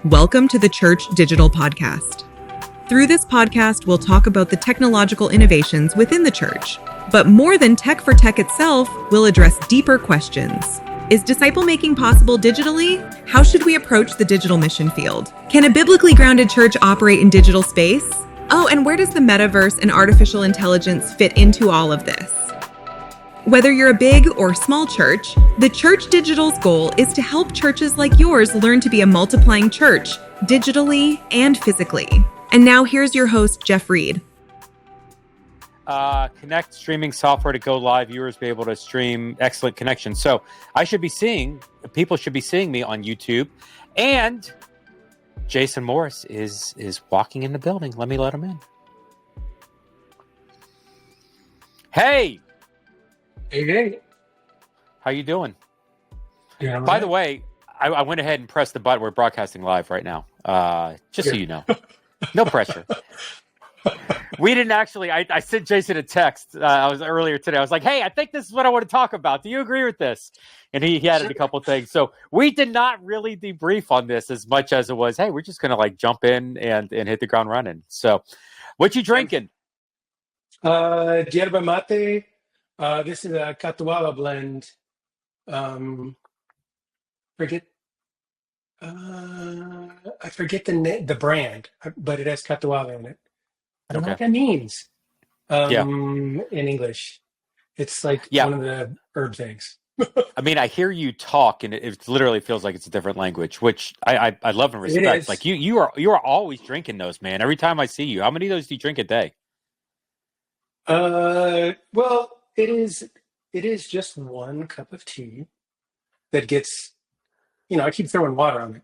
Welcome to the Church.digital podcast. Through this podcast, we'll talk about the technological innovations within the church. But more than tech for tech itself, we'll address deeper questions. Is disciple making possible digitally? How should we approach the digital mission field? Can a biblically grounded church operate in digital space? Oh, and where does the metaverse and artificial intelligence fit into all of this? Whether you're a big or small church, the Church.digital's goal is to help churches like yours learn to be a multiplying church, digitally and physically. And now here's your host, Jeff Reed. Connect streaming software to go live. Viewers be able to stream excellent connection. So people should be seeing me on YouTube. And Jason Morris is walking in the building. Let me let him in. Hey. Hey. How you doing? Yeah, By the way, I went ahead and pressed the button. We're broadcasting live right now. Just so you know. No pressure. We didn't actually, I sent Jason a text earlier today. I was like, hey, I think this is what I want to talk about. Do you agree with this? And he added a couple things. So we did not really debrief on this as much as it was, hey, we're just going to jump in and hit the ground running. So what you drinking? Yerba mate. This is a Catuaba blend. I forget the brand, but it has Catuaba in it. I don't know what that means in English. It's like one of the herb things. I mean, I hear you talk, and it literally feels like it's a different language, which I love and respect. Like you are always drinking those, man. Every time I see you, how many of those do you drink a day? Well, it is just one cup of tea that gets, I keep throwing water on it.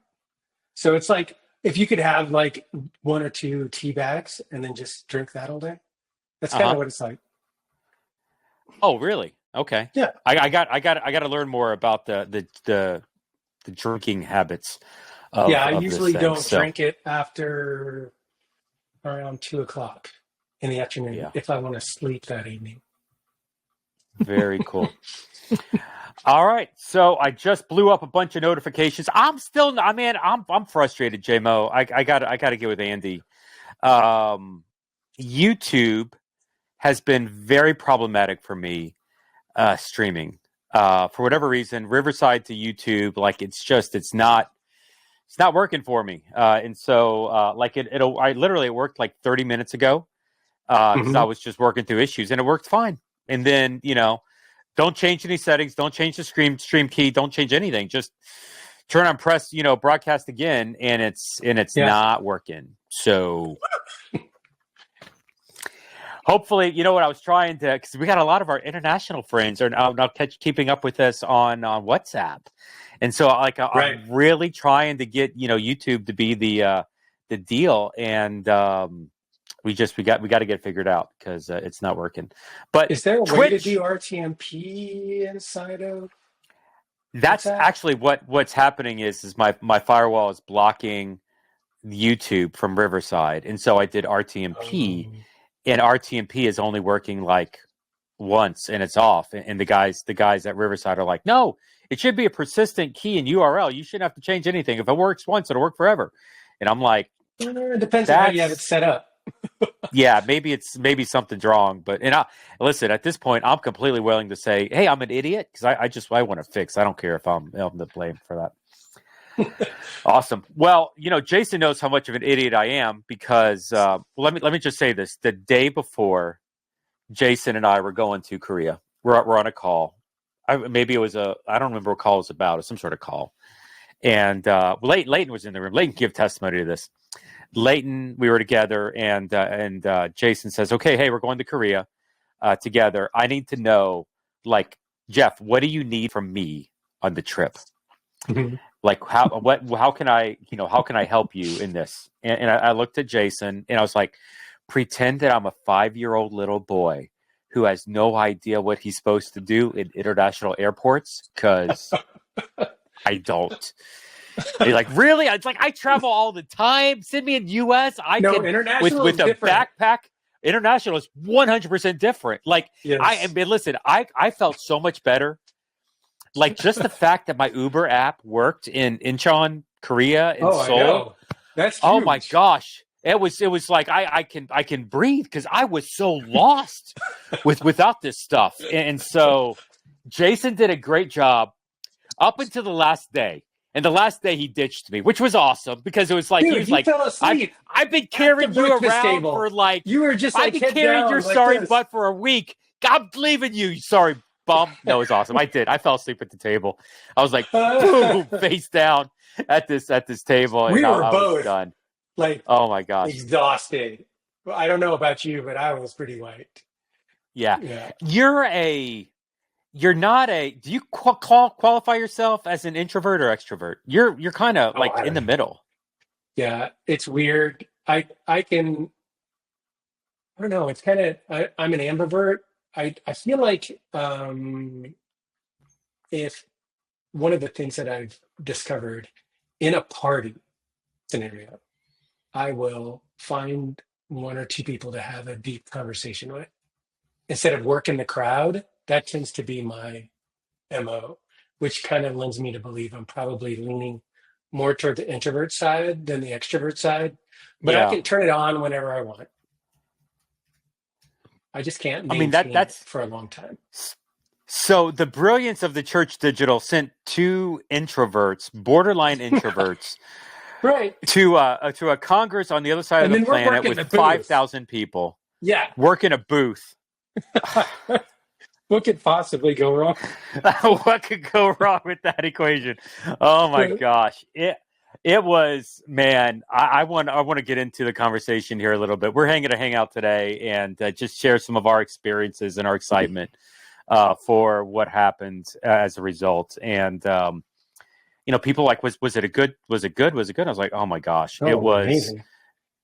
So it's like if you could have like one or two tea bags and then just drink that all day. That's kind of what it's like. Oh, really? Okay. Yeah. I got to learn more about the drinking habits. I usually don't drink it after around 2:00 in the afternoon if I want to sleep that evening. Very cool. All right. So I just blew up a bunch of notifications. I'm frustrated, J-Mo. I gotta get with Andy. YouTube has been very problematic for me, streaming. For whatever reason, Riverside to YouTube, it's not working for me. And so it worked like 30 minutes ago. Because I was just working through issues and it worked fine. And then, don't change any settings, don't change the stream key, don't change anything. Just turn on press, broadcast again, and it's not working. So hopefully, what I was trying to, because we got a lot of our international friends are now keeping up with us on WhatsApp. And so I'm really trying to get, YouTube to be the deal. And we got to get it figured out because it's not working. But is there a way to do RTMP inside of? That's actually what's happening is my firewall is blocking YouTube from Riverside, and so I did RTMP, and RTMP is only working once, and it's off. And the guys at Riverside are like, no, it should be a persistent key in URL. You shouldn't have to change anything. If it works once, it'll work forever. And I'm like, it depends on how you have it set up. Yeah, maybe something's wrong, but listen. At this point, I'm completely willing to say, "Hey, I'm an idiot," because I want to fix. I don't care if I'm to blame for that. Awesome. Well, Jason knows how much of an idiot I am because let me just say this: the day before, Jason and I were going to Korea. We're on a call. Maybe it was I don't remember what call it was about. It was some sort of call, and Leighton was in the room. Leighton can give testimony to this. Leighton, we were together, and Jason says, "Okay, hey, we're going to Korea together. I need to know, Jeff, what do you need from me on the trip? Mm-hmm. How can I help you in this?" And I looked at Jason, and I was like, "Pretend that I'm a 5-year-old little boy who has no idea what he's supposed to do in international airports, because I don't." Really? It's like I travel all the time. Send me in U.S. International with is a different. backpack. International is 100% different. Yes. I felt so much better. Just the fact that my Uber app worked in Incheon, Korea in Oh, I Seoul. know. That's Oh my huge. gosh. It was like I can breathe because I was so lost without this stuff. And so Jason did a great job up until the last day. And the last day he ditched me, which was awesome because it was like he Dude, was you like, fell asleep I've been at the carrying you breakfast around for table. like You were just I've like been head carrying your down like sorry this. butt for a week. I'm leaving you, you sorry bum. No, it was awesome. I did. I fell asleep at the table. I was like, boom, face down at this table, and We were I was both done. like Oh my gosh. exhausted. Well, I don't know about you, but I was pretty wiped. Yeah. Yeah. You're not a, do you qualify yourself as an introvert or extrovert? You're kind of Oh, like I in don't the know. middle. Yeah, it's weird. I don't know. It's kind of I'm an ambivert. I feel like if one of the things that I've discovered in a party scenario, I will find one or two people to have a deep conversation with instead of working the crowd. That tends to be my MO, which kind of lends me to believe I'm probably leaning more toward the introvert side than the extrovert side. But I Yeah. can turn it on whenever I want. I just can't I mean, maintain it that's for a long time. so the brilliance of the church digital sent two introverts, borderline introverts, Right. to a congress on the other side of And the then we're planet working with the booth. 5,000 people Yeah. working a booth. What could possibly go wrong? What could go wrong with that equation? Oh my gosh. It was, man, I want to get into the conversation here a little bit. We're going to hang out today and just share some of our experiences and our excitement for what happened as a result. And people like, was it good? I was like, oh my gosh, Oh, amazing.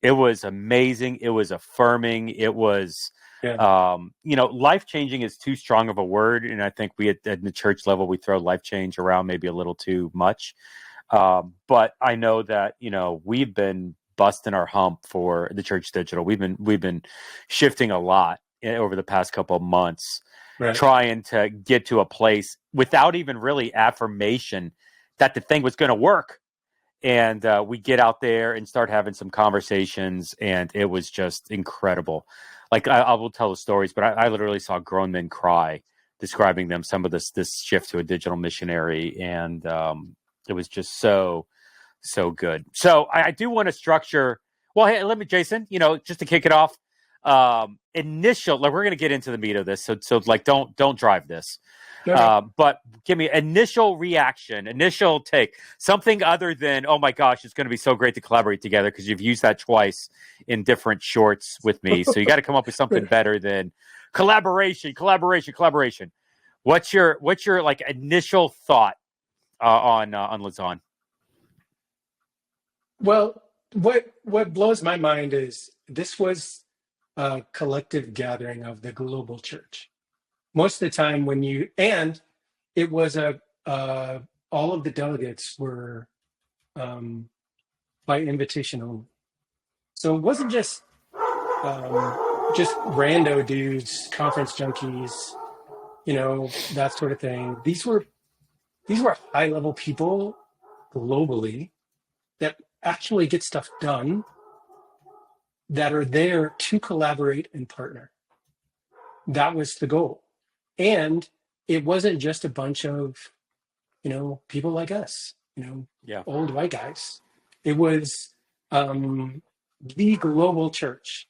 it was amazing. It was affirming. It was, Yeah. life changing is too strong of a word. And I think we at the church level, we throw life change around maybe a little too much. But I know that, we've been busting our hump for the church digital. We've been shifting a lot over the past couple of months, Right. trying to get to a place without even really affirmation that the thing was going to work. And we get out there and start having some conversations, and it was just incredible. Like I will tell the stories, but I literally saw grown men cry, describing them some of this shift to a digital missionary, and it was just so good. So I do want to structure. Well, hey, let me, Jason. Just to kick it off, initial. Like we're going to get into the meat of this, so like don't drive this. Okay. But give me initial reaction, initial take, something other than, oh my gosh, it's going to be so great to collaborate together, because you've used that twice in different shorts with me. So you got to come up with something better than collaboration. What's your like initial thought on Lausanne? Well, what blows my mind is this was a collective gathering of the global church. Most of the time and it was all of the delegates were by invitation only. So it wasn't just rando dudes, conference junkies, that sort of thing. These were high level people globally that actually get stuff done, that are there to collaborate and partner. That was the goal. And it wasn't just a bunch of, people like us, Yeah. old white guys. It was the global church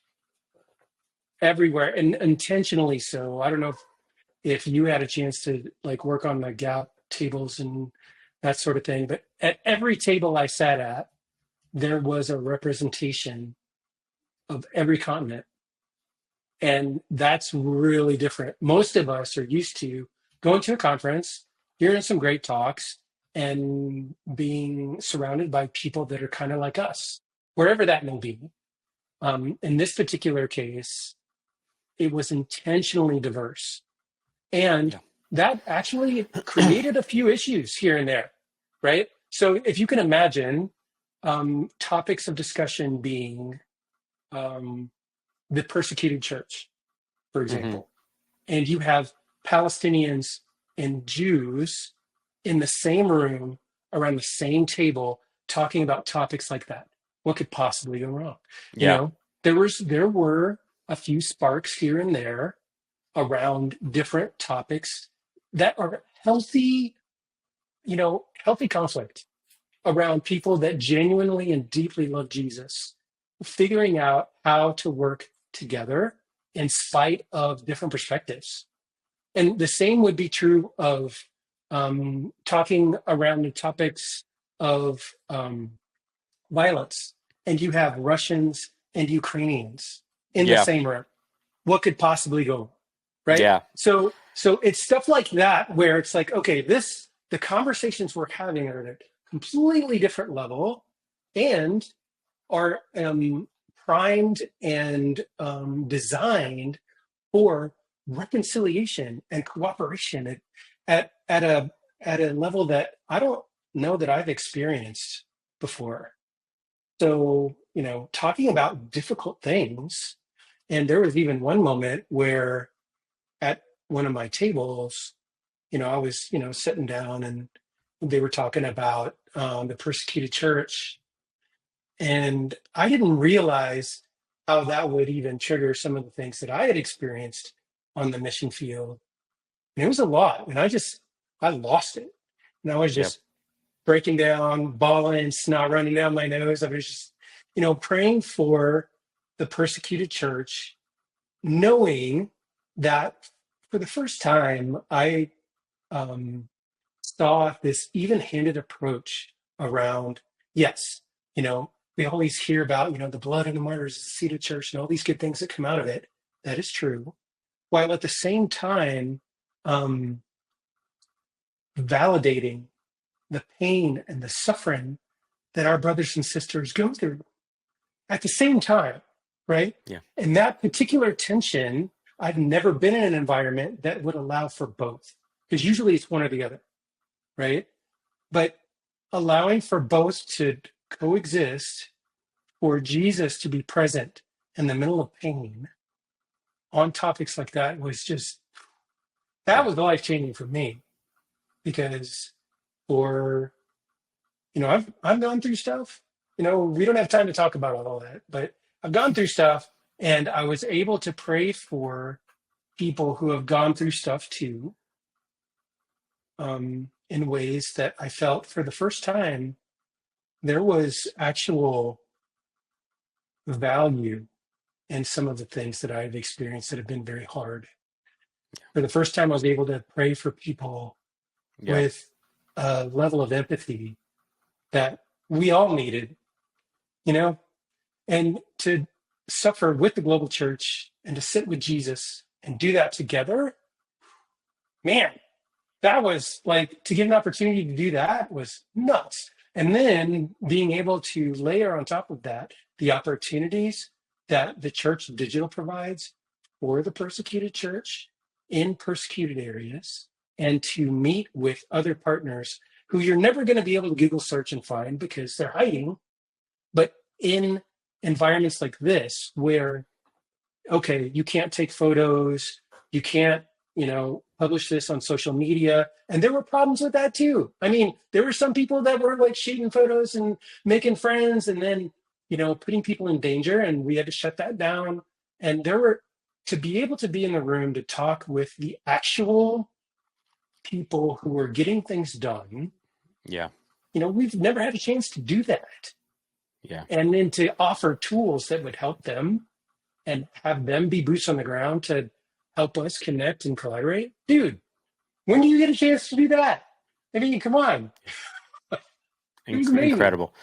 everywhere, and intentionally so. I don't know if you had a chance to like work on the gap tables and that sort of thing, but at every table I sat at, there was a representation of every continent. And that's really different. Most of us are used to going to a conference, hearing some great talks, and being surrounded by people that are kind of like us, wherever that may be. In this particular case, it was intentionally diverse. And that actually created a few issues here and there, right? So if you can imagine topics of discussion being the persecuted church, for example, and you have Palestinians and Jews in the same room around the same table talking about topics like that? What could possibly go wrong? You Yeah. know, there were a few sparks here and there around different topics that are healthy, healthy conflict around people that genuinely and deeply love Jesus, figuring out how to work together in spite of different perspectives. And the same would be true of talking around the topics of violence. And you have Russians and Ukrainians in the Yeah. same room. What could possibly go wrong? Right? Yeah. So it's stuff like that where it's like, okay, the conversations we're having are at a completely different level and are primed and designed for reconciliation and cooperation at a level that I don't know that I've experienced before. So, talking about difficult things, and there was even one moment where at one of my tables, I was, sitting down and they were talking about the persecuted church. And I didn't realize how that would even trigger some of the things that I had experienced on the mission field. And it was a lot. And I lost it. And I was Yep. just breaking down, bawling, snot running down my nose. I was just, praying for the persecuted church, knowing that for the first time, I saw this even-handed approach around, yes, we always hear about, the blood and the martyrs, the seed of church, and all these good things that come out of it. That is true. While at the same time, validating the pain and the suffering that our brothers and sisters go through at the same time, right? Yeah. And that particular tension, I've never been in an environment that would allow for both, because usually it's one or the other, right? But allowing for both to coexist, for Jesus to be present in the middle of pain on topics like that was just, that was life-changing for me, because I've gone through stuff. We don't have time to talk about all that, but I've gone through stuff, and I was able to pray for people who have gone through stuff too, in ways that I felt for the first time there was actual value in some of the things that I've experienced that have been very hard. For the first time, I was able to pray for people with a level of empathy that we all needed, and to suffer with the global church and to sit with Jesus and do that together, man, that was like, to get an opportunity to do that was nuts. And then being able to layer on top of that the opportunities that the Church.digital provides for the persecuted church in persecuted areas, and to meet with other partners who you're never going to be able to Google search and find because they're hiding. But in environments like this, where, okay, you can't take photos, you can't, publish this on social media. And there were problems with that too. I mean, there were some people that were like shooting photos and making friends and then, putting people in danger, and we had to shut that down. And to be able to be in the room to talk with the actual people who were getting things done. Yeah. We've never had a chance to do that. Yeah. And then to offer tools that would help them and have them be boots on the ground to help us connect and collaborate. Dude, when do you get a chance to do that? I mean, come on. It was amazing. Incredible.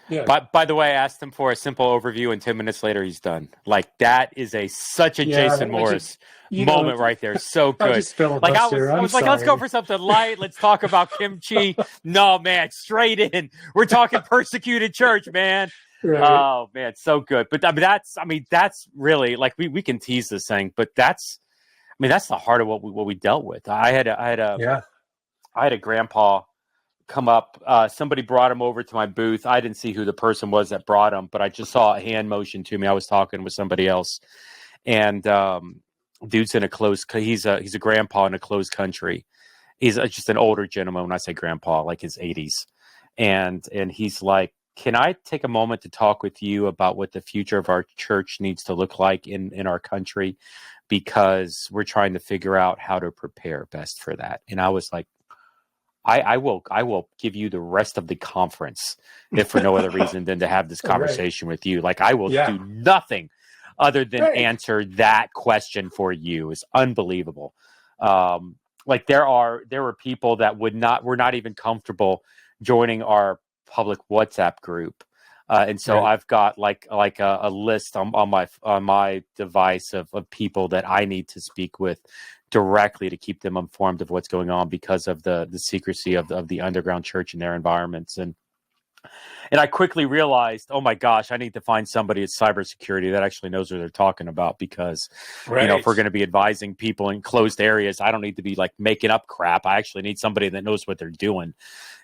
Yeah. By the way, I asked him for a simple overview, and 10 minutes later, he's done. Like, that is such a Jason Morris moment right there. So good. I was like, let's go for something light. Let's talk about kimchi. No, man, straight in. We're talking persecuted church, man. Right. Oh, man, so good. But that's really, like, we can tease this thing, but that's the heart of what we dealt with. I had a grandpa come up. Somebody brought him over to my booth. I didn't see who the person was that brought him, but I just saw a hand motion to me. I was talking with somebody else, and dude's in he's a grandpa in a closed country. He's just an older gentleman. When I say grandpa, like his 80s, and he's like, can I take a moment to talk with you about what the future of our church needs to look like in our country, because we're trying to figure out how to prepare best for that. And I was like, I will give you the rest of the conference, if for no other reason than to have this conversation with you. Like, I will do nothing other than answer that question for you. It's unbelievable. Like there were people that were not even comfortable joining our public WhatsApp group. And so I've got like a list on my device of people that I need to speak with directly to keep them informed of what's going on, because of the secrecy of the underground church and their environments. And I quickly realized, oh my gosh, I need to find somebody at cybersecurity that actually knows what they're talking about, because if we're going to be advising people in closed areas, I don't need to be like making up crap. I actually need somebody that knows what they're doing.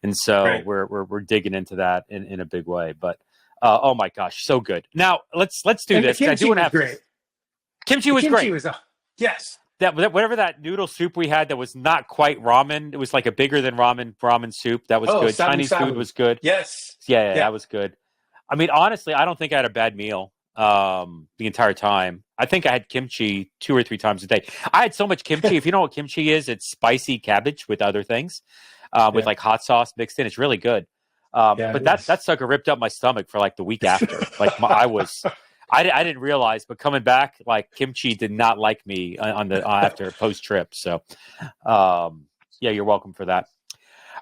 And so we're digging into that in a big way. But oh my gosh, so good. Now let's do this. The kimchi was great. Kimchi was great. Yes. That whatever that noodle soup we had that was not quite ramen. It was like a bigger than ramen soup. That was good. Chinese food was good. Yes. Yeah, that was good. I mean, honestly, I don't think I had a bad meal the entire time. I think I had kimchi 2 or 3 times a day. I had so much kimchi. If you know what kimchi is, it's spicy cabbage with other things, with like hot sauce mixed in. It's really good. But that sucker ripped up my stomach for like the week after. Like I didn't realize, but coming back, like kimchi did not like me on the after post trip. So, you're welcome for that.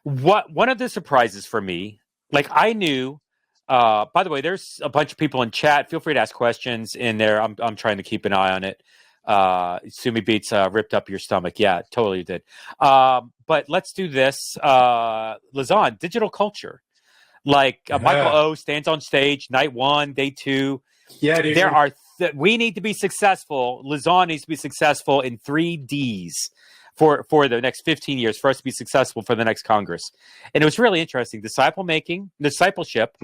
One of the surprises for me, like I knew. By the way, there's a bunch of people in chat. Feel free to ask questions in there. I'm trying to keep an eye on it. Sumi Beats ripped up your stomach. Yeah, totally did. But let's do this. Lausanne, digital culture. Like Michael O stands on stage, night 1, day 2. Yeah, dude. We need to be successful. Lausanne needs to be successful in 3 Ds for the next 15 years, for us to be successful for the next Congress. And it was really interesting. Discipleship,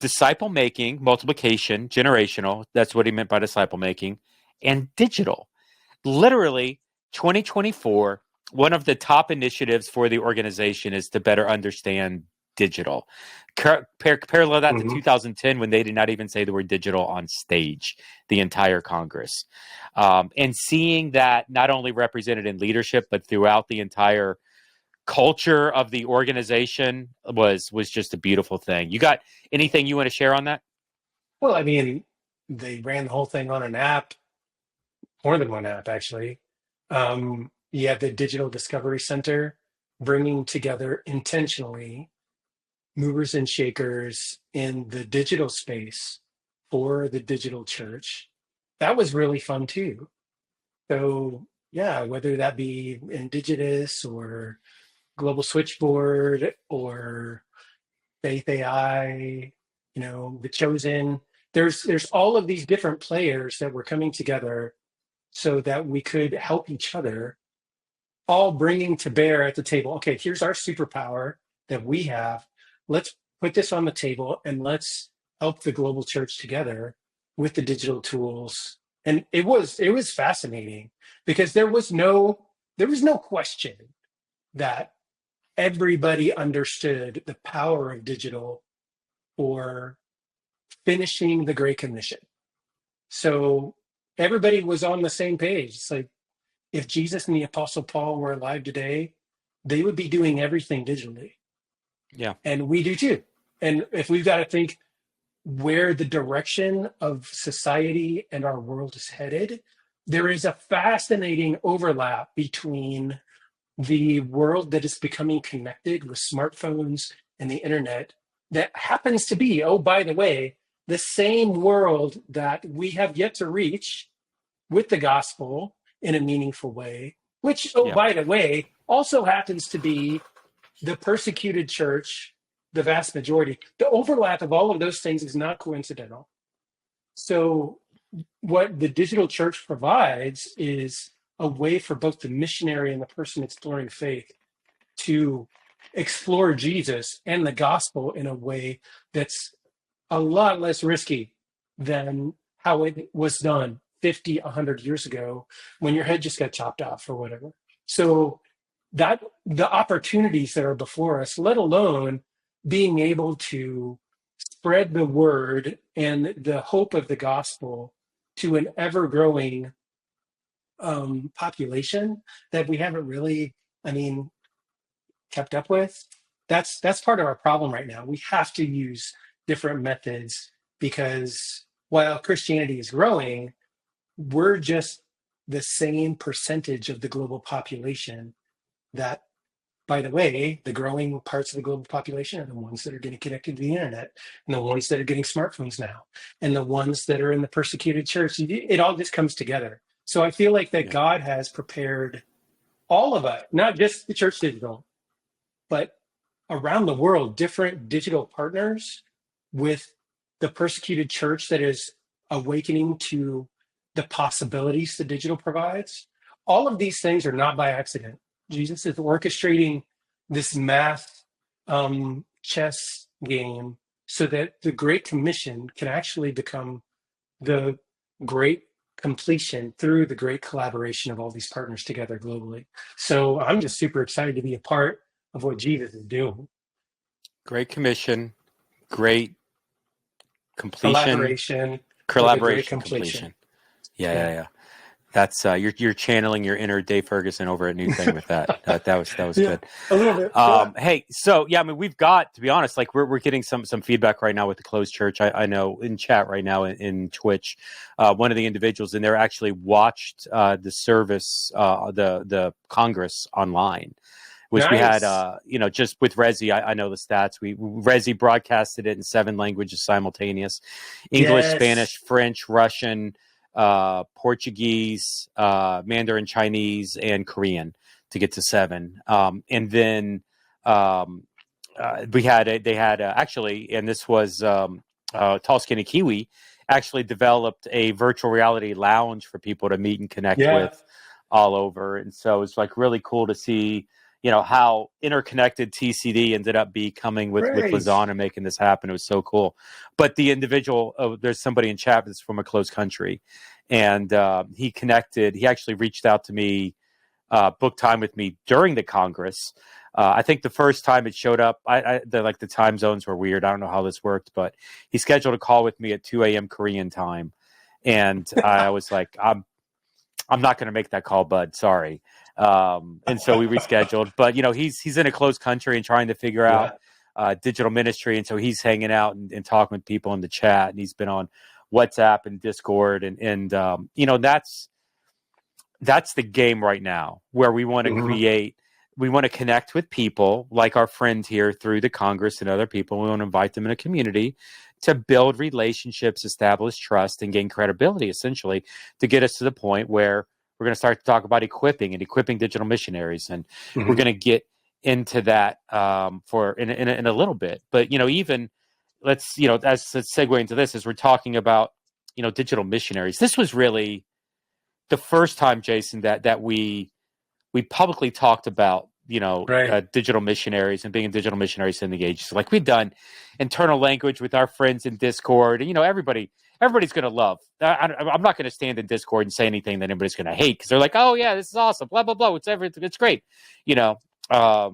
disciple making, multiplication, generational. That's what he meant by disciple making, and digital. Literally, 2024, one of the top initiatives for the organization is to better understand digital. Parallel that to 2010, when they did not even say the word digital on stage, the entire Congress. And seeing that not only represented in leadership, but throughout the entire culture of the organization was just a beautiful thing. You got anything you want to share on that? Well, I mean, they ran the whole thing on an app, more than one app, actually. You have the Digital Discovery Center bringing together intentionally movers and shakers in the digital space for the digital church. That was really fun too. So whether that be Indigenous or Global Switchboard or Faith AI, The Chosen, there's all of these different players that were coming together so that we could help each other, all bringing to bear at the table. Okay, here's our superpower that we have. Let's put this on the table and let's help the global church together with the digital tools. And it was fascinating, because there was no question that everybody understood the power of digital for finishing the Great Commission. So everybody was on the same page. It's like, if Jesus and the Apostle Paul were alive today, they would be doing everything digitally. Yeah. And we do too. And if we've got to think where the direction of society and our world is headed, there is a fascinating overlap between the world that is becoming connected with smartphones and the internet, that happens to be, oh, by the way, the same world that we have yet to reach with the gospel in a meaningful way, which, by the way, also happens to be the persecuted church, the vast majority. The overlap of all of those things is not coincidental. So what the digital church provides is a way for both the missionary and the person exploring faith to explore Jesus and the gospel in a way that's a lot less risky than how it was done 50, 100 years ago when your head just got chopped off or whatever. So that the opportunities that are before us, let alone being able to spread the word and the hope of the gospel to an ever-growing population that we haven't really, I mean, kept up with. That's part of our problem right now. We have to use different methods because while Christianity is growing, we're just the same percentage of the global population that, by the way, the growing parts of the global population are the ones that are getting connected to the internet and the ones that are getting smartphones now and the ones that are in the persecuted church. It all just comes together. So I feel like that Yeah. God has prepared all of us, not just the church digital, but around the world, different digital partners with the persecuted church that is awakening to the possibilities the digital provides. All of these things are not by accident. Jesus is orchestrating this math chess game so that the Great Commission can actually become the great completion through the great collaboration of all these partners together globally. So I'm just super excited to be a part of what Jesus is doing. Great commission, great completion, Collaboration with a great collaboration, completion. completion. Yeah. That's you're channeling your inner Dave Ferguson over at New Thing with that. That was Yeah, good. a little bit. Yeah. Hey, so yeah, I mean, we've got, to be honest, like we're getting some feedback right now with the closed church. I know in chat right now in Twitch, one of the individuals in there actually watched the service, the Congress online, which we had, Nice. just with Resi. I know the stats. Resi broadcasted it in 7 languages simultaneous: English, Yes. Spanish, French, Russian, Portuguese, Mandarin, Chinese, and Korean to get to 7. And then they had actually, and this was Tall Skinny Kiwi actually developed a virtual reality lounge for people to meet and connect Yeah. with all over. And so it's like really cool to see, how interconnected TCD ended up becoming with Great. Lausanne and making this happen. It was so cool. But the individual, there's somebody in chat that's from a closed country, and he actually reached out to me, booked time with me during the Congress. I think the first time it showed up, the time zones were weird. I don't know how this worked, but he scheduled a call with me at 2 a.m. Korean time. And I was like, I'm not going to make that call, bud. Sorry. And so we rescheduled, but he's in a closed country and trying to figure Yeah. out digital ministry. And so he's hanging out and talking with people in the chat, and he's been on WhatsApp and Discord. And that's the game right now, where we want to we want to connect with people like our friend here through the Congress and other people. We want to invite them in a community to build relationships, establish trust, and gain credibility, essentially, to get us to the point where we're going to start to talk about equipping digital missionaries. And we're going to get into that in a little bit. But, even let's segue into this, as we're talking about, digital missionaries. This was really the first time, Jason, that we publicly talked about, Right. digital missionaries and being digital missionaries in the ages. Like, we've done internal language with our friends in Discord, and everybody's going to love. I'm not going to stand in Discord and say anything that anybody's going to hate, because they're like, oh yeah, this is awesome, blah blah blah, it's great. Sell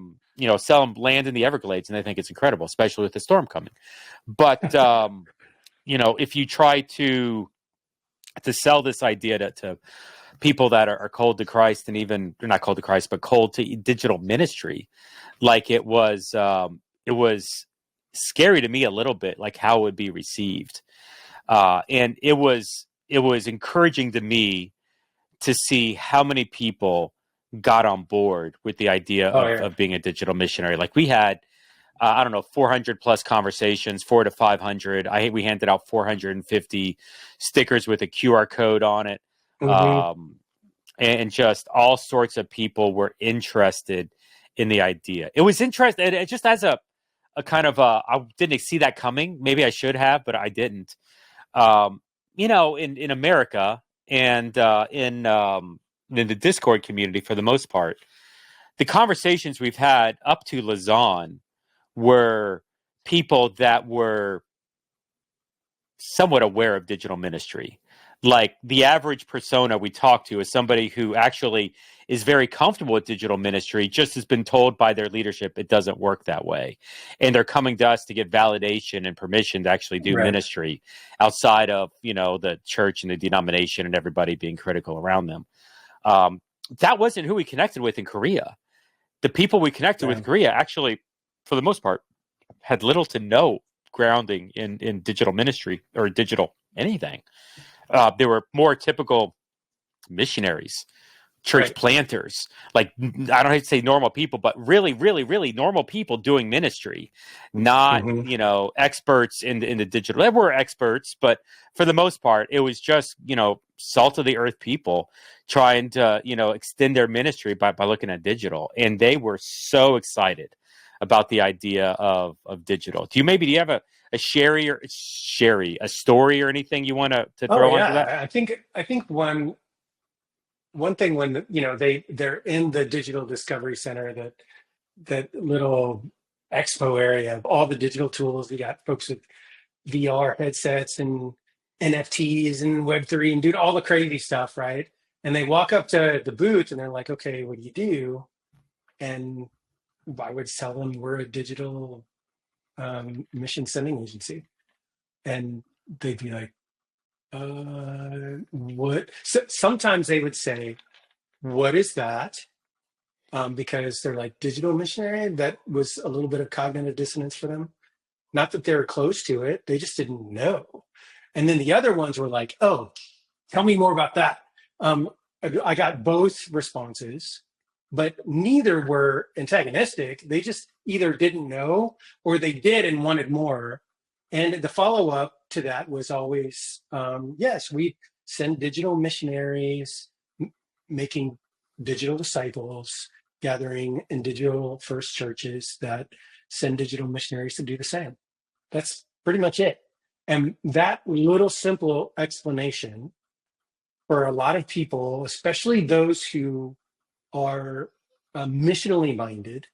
them land in the Everglades, and they think it's incredible, especially with the storm coming. But if you try to sell this idea to people that are cold to Christ, and even they're not cold to Christ, but cold to digital ministry, like it was scary to me a little bit, like how it would be received. And it was encouraging to me to see how many people got on board with the idea of being a digital missionary. Like, we had, I don't know, 400 plus conversations, 400 to 500. We handed out 450 stickers with a QR code on it. And just all sorts of people were interested in the idea. It was interesting. It just as a kind of I didn't see that coming. Maybe I should have, but I didn't. In America and in the Discord community, for the most part, the conversations we've had up to Lausanne were people that were somewhat aware of digital ministry. Like the average persona we talk to is somebody who actually is very comfortable with digital ministry, just has been told by their leadership it doesn't work that way. And they're coming to us to get validation and permission to actually do Right. ministry outside of, the church and the denomination and everybody being critical around them. That wasn't who we connected with in Korea. The people we connected with in Korea actually, for the most part, had little to no grounding in digital ministry or digital anything. They were more typical missionaries, church Right. planters. Like, I don't hate to say normal people, but really, really, really normal people doing ministry, not, experts in the digital. There were experts, but for the most part, it was just, salt of the earth people trying to, extend their ministry by looking at digital. And they were so excited about the idea of digital. Do you have a story or anything you want to Oh throw onto that? yeah. I think one thing when they're in the digital discovery center, that little expo area of all the digital tools. You got folks with VR headsets and NFTs and Web3 and do all the crazy stuff, right? And they walk up to the booth and they're like, okay, what do you do? And I would tell them we're a digital mission sending agency. And they'd be like, what? So sometimes they would say, what is that? Because they're like digital missionary. That was a little bit of cognitive dissonance for them. Not that they were close to it, they just didn't know. And then the other ones were like, oh, tell me more about that. I got both responses, but neither were antagonistic. They just either didn't know or they did and wanted more. And the follow-up to that was always, yes, we send digital missionaries, making digital disciples, gathering in digital first churches that send digital missionaries to do the same. That's pretty much it. And that little simple explanation for a lot of people, especially those who are missionally minded,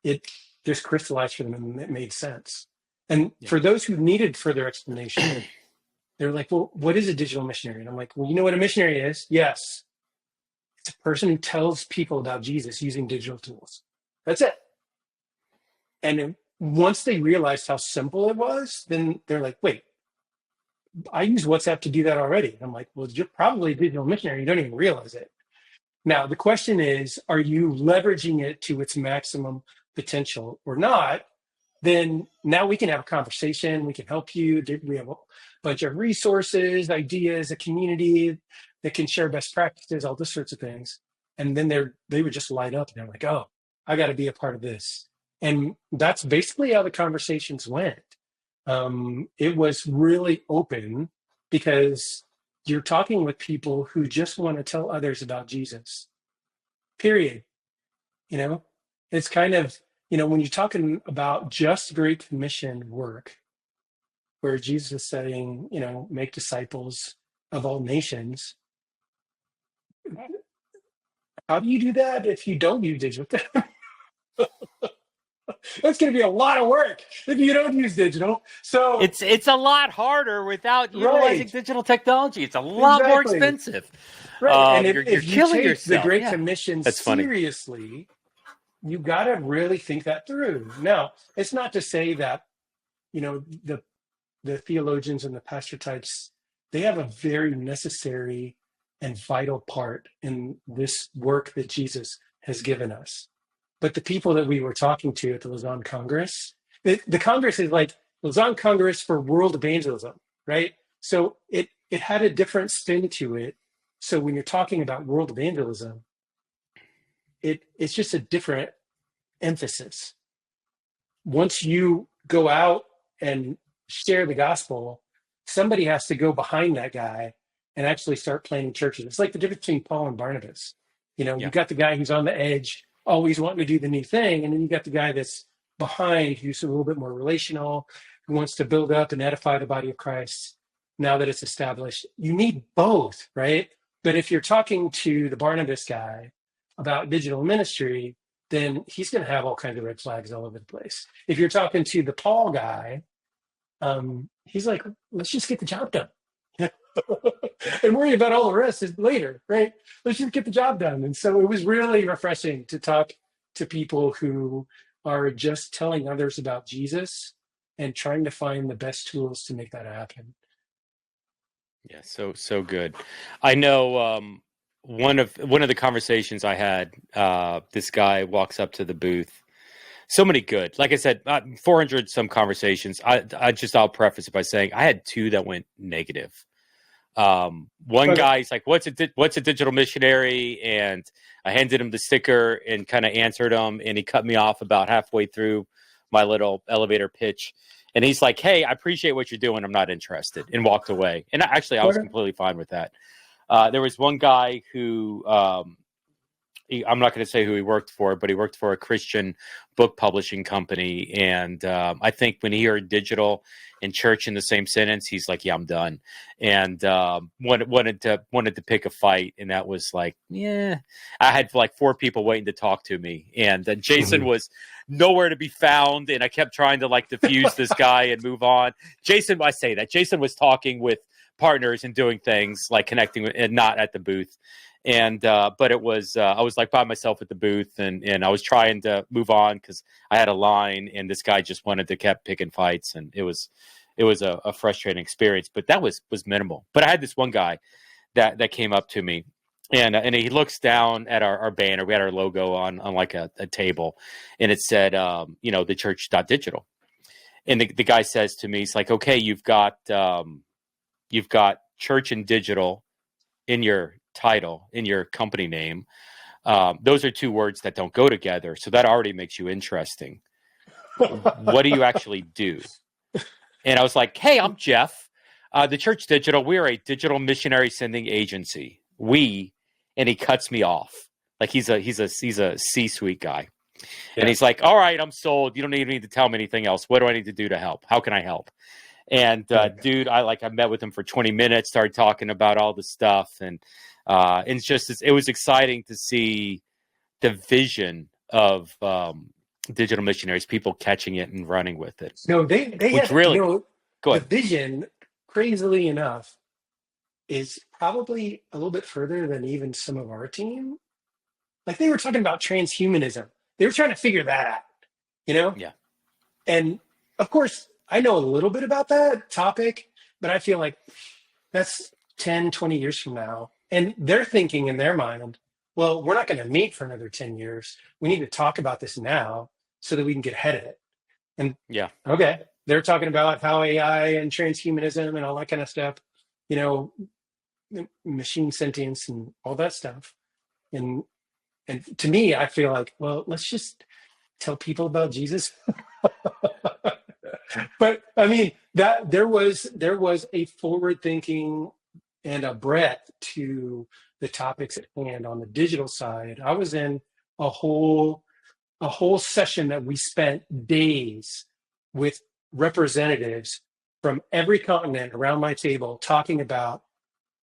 it just crystallized for them and it made sense. And for those who needed further explanation, they're like, well, what is a digital missionary? And I'm like, well, you know what a missionary is? Yes. It's a person who tells people about Jesus using digital tools. That's it. And once they realized how simple it was, then they're like, wait, I use WhatsApp to do that already. And I'm like, well, you're probably a digital missionary. You don't even realize it. Now, the question is, are you leveraging it to its maximum potential or not? Then now we can have a conversation. We can help you. We have a bunch of resources, ideas, a community that can share best practices, all those sorts of things. And then they would just light up and they're like, oh, I got to be a part of this. And that's basically how the conversations went. It was really open because you're talking with people who just want to tell others about Jesus, period. It's kind of, when you're talking about just Great Commission work, where Jesus is saying, make disciples of all nations. How do you do that if you don't use digital? That's going to be a lot of work if you don't use digital. So it's a lot harder without utilizing right, digital technology. It's a lot more exactly. expensive. Right. And You're if you killing take yourself. the Great Yeah. Commission That's funny. seriously, you got to really think that through. Now, it's not to say that, the theologians and the pastor types, they have a very necessary and vital part in this work that Jesus has given us. But the people that we were talking to at the Lausanne Congress, the Congress is like Lausanne Congress for world evangelism, right? So it had a different spin to it. So when you're talking about world evangelism, it's just a different emphasis. Once you go out and share the gospel, somebody has to go behind that guy and actually start planting churches. It's like the difference between Paul and Barnabas. You've got the guy who's on the edge, always wanting to do the new thing, and then you got the guy that's behind, who's a little bit more relational, who wants to build up and edify the body of Christ now that it's established. You need both, right? But if you're talking to the Barnabas guy about digital ministry, then he's going to have all kinds of red flags all over the place. If you're talking to the Paul guy, he's like, let's just get the job done. And worry about all the rest is later, right? Let's just get the job done. And so it was really refreshing to talk to people who are just telling others about Jesus and trying to find the best tools to make that happen. Yeah, so good. I know one of the conversations I had, this guy walks up to the booth. So many good. Like I said, 400 some conversations. I'll preface it by saying I had 2 that went negative. One Okay. guy's like, what's a digital missionary? And I handed him the sticker and kind of answered him, and he cut me off about halfway through my little elevator pitch. And he's like, hey, I appreciate what you're doing. I'm not interested, and walked away. And actually, I was Okay. completely fine with that. There was one guy who, I'm not going to say who he worked for, but he worked for a Christian book publishing company. And I think when he heard digital and church in the same sentence, he's like, yeah, I'm done. And wanted to pick a fight. And that was like, yeah, I had like 4 people waiting to talk to me. And Jason was nowhere to be found. And I kept trying to like diffuse this guy and move on. Jason was talking with partners and doing things like connecting with, and not at the booth. And but it was I was like by myself at the booth, and I was trying to move on because I had a line, and this guy just wanted to kept picking fights, and it was a frustrating experience. But that was minimal. But I had this one guy that came up to me, and he looks down at our banner. We had our logo on like a table, and it said theChurch.digital. And the guy says to me, he's like, okay, you've got church and digital in your title, in your company name. Those are 2 words that don't go together. So that already makes you interesting. What do you actually do? And I was like, hey, I'm Jeff. The Church Digital, we are a digital missionary sending agency. And he cuts me off. Like he's a C-suite guy. Yeah. And he's like, all right, I'm sold. You don't even need to tell me anything else. What do I need to do to help? How can I help? And dude, I met with him for 20 minutes, started talking about all the stuff. And it was exciting to see the vision of digital missionaries, people catching it and running with it. No, they which had, really, go the ahead. vision, crazily enough, is probably a little bit further than even some of our team. Like they were talking about transhumanism. They were trying to figure that out, Yeah. And of course, I know a little bit about that topic, but I feel like that's 10, 20 years from now. And they're thinking in their mind, well, we're not going to meet for another 10 years. We need to talk about this now so that we can get ahead of it. And yeah, okay, they're talking about how AI and transhumanism and all that kind of stuff, machine sentience and all that stuff. And to me, I feel like, well, let's just tell people about Jesus. But I mean, that there was a forward thinking and a breadth to the topics at hand on the digital side. I was in a whole session that we spent days with representatives from every continent around my table talking about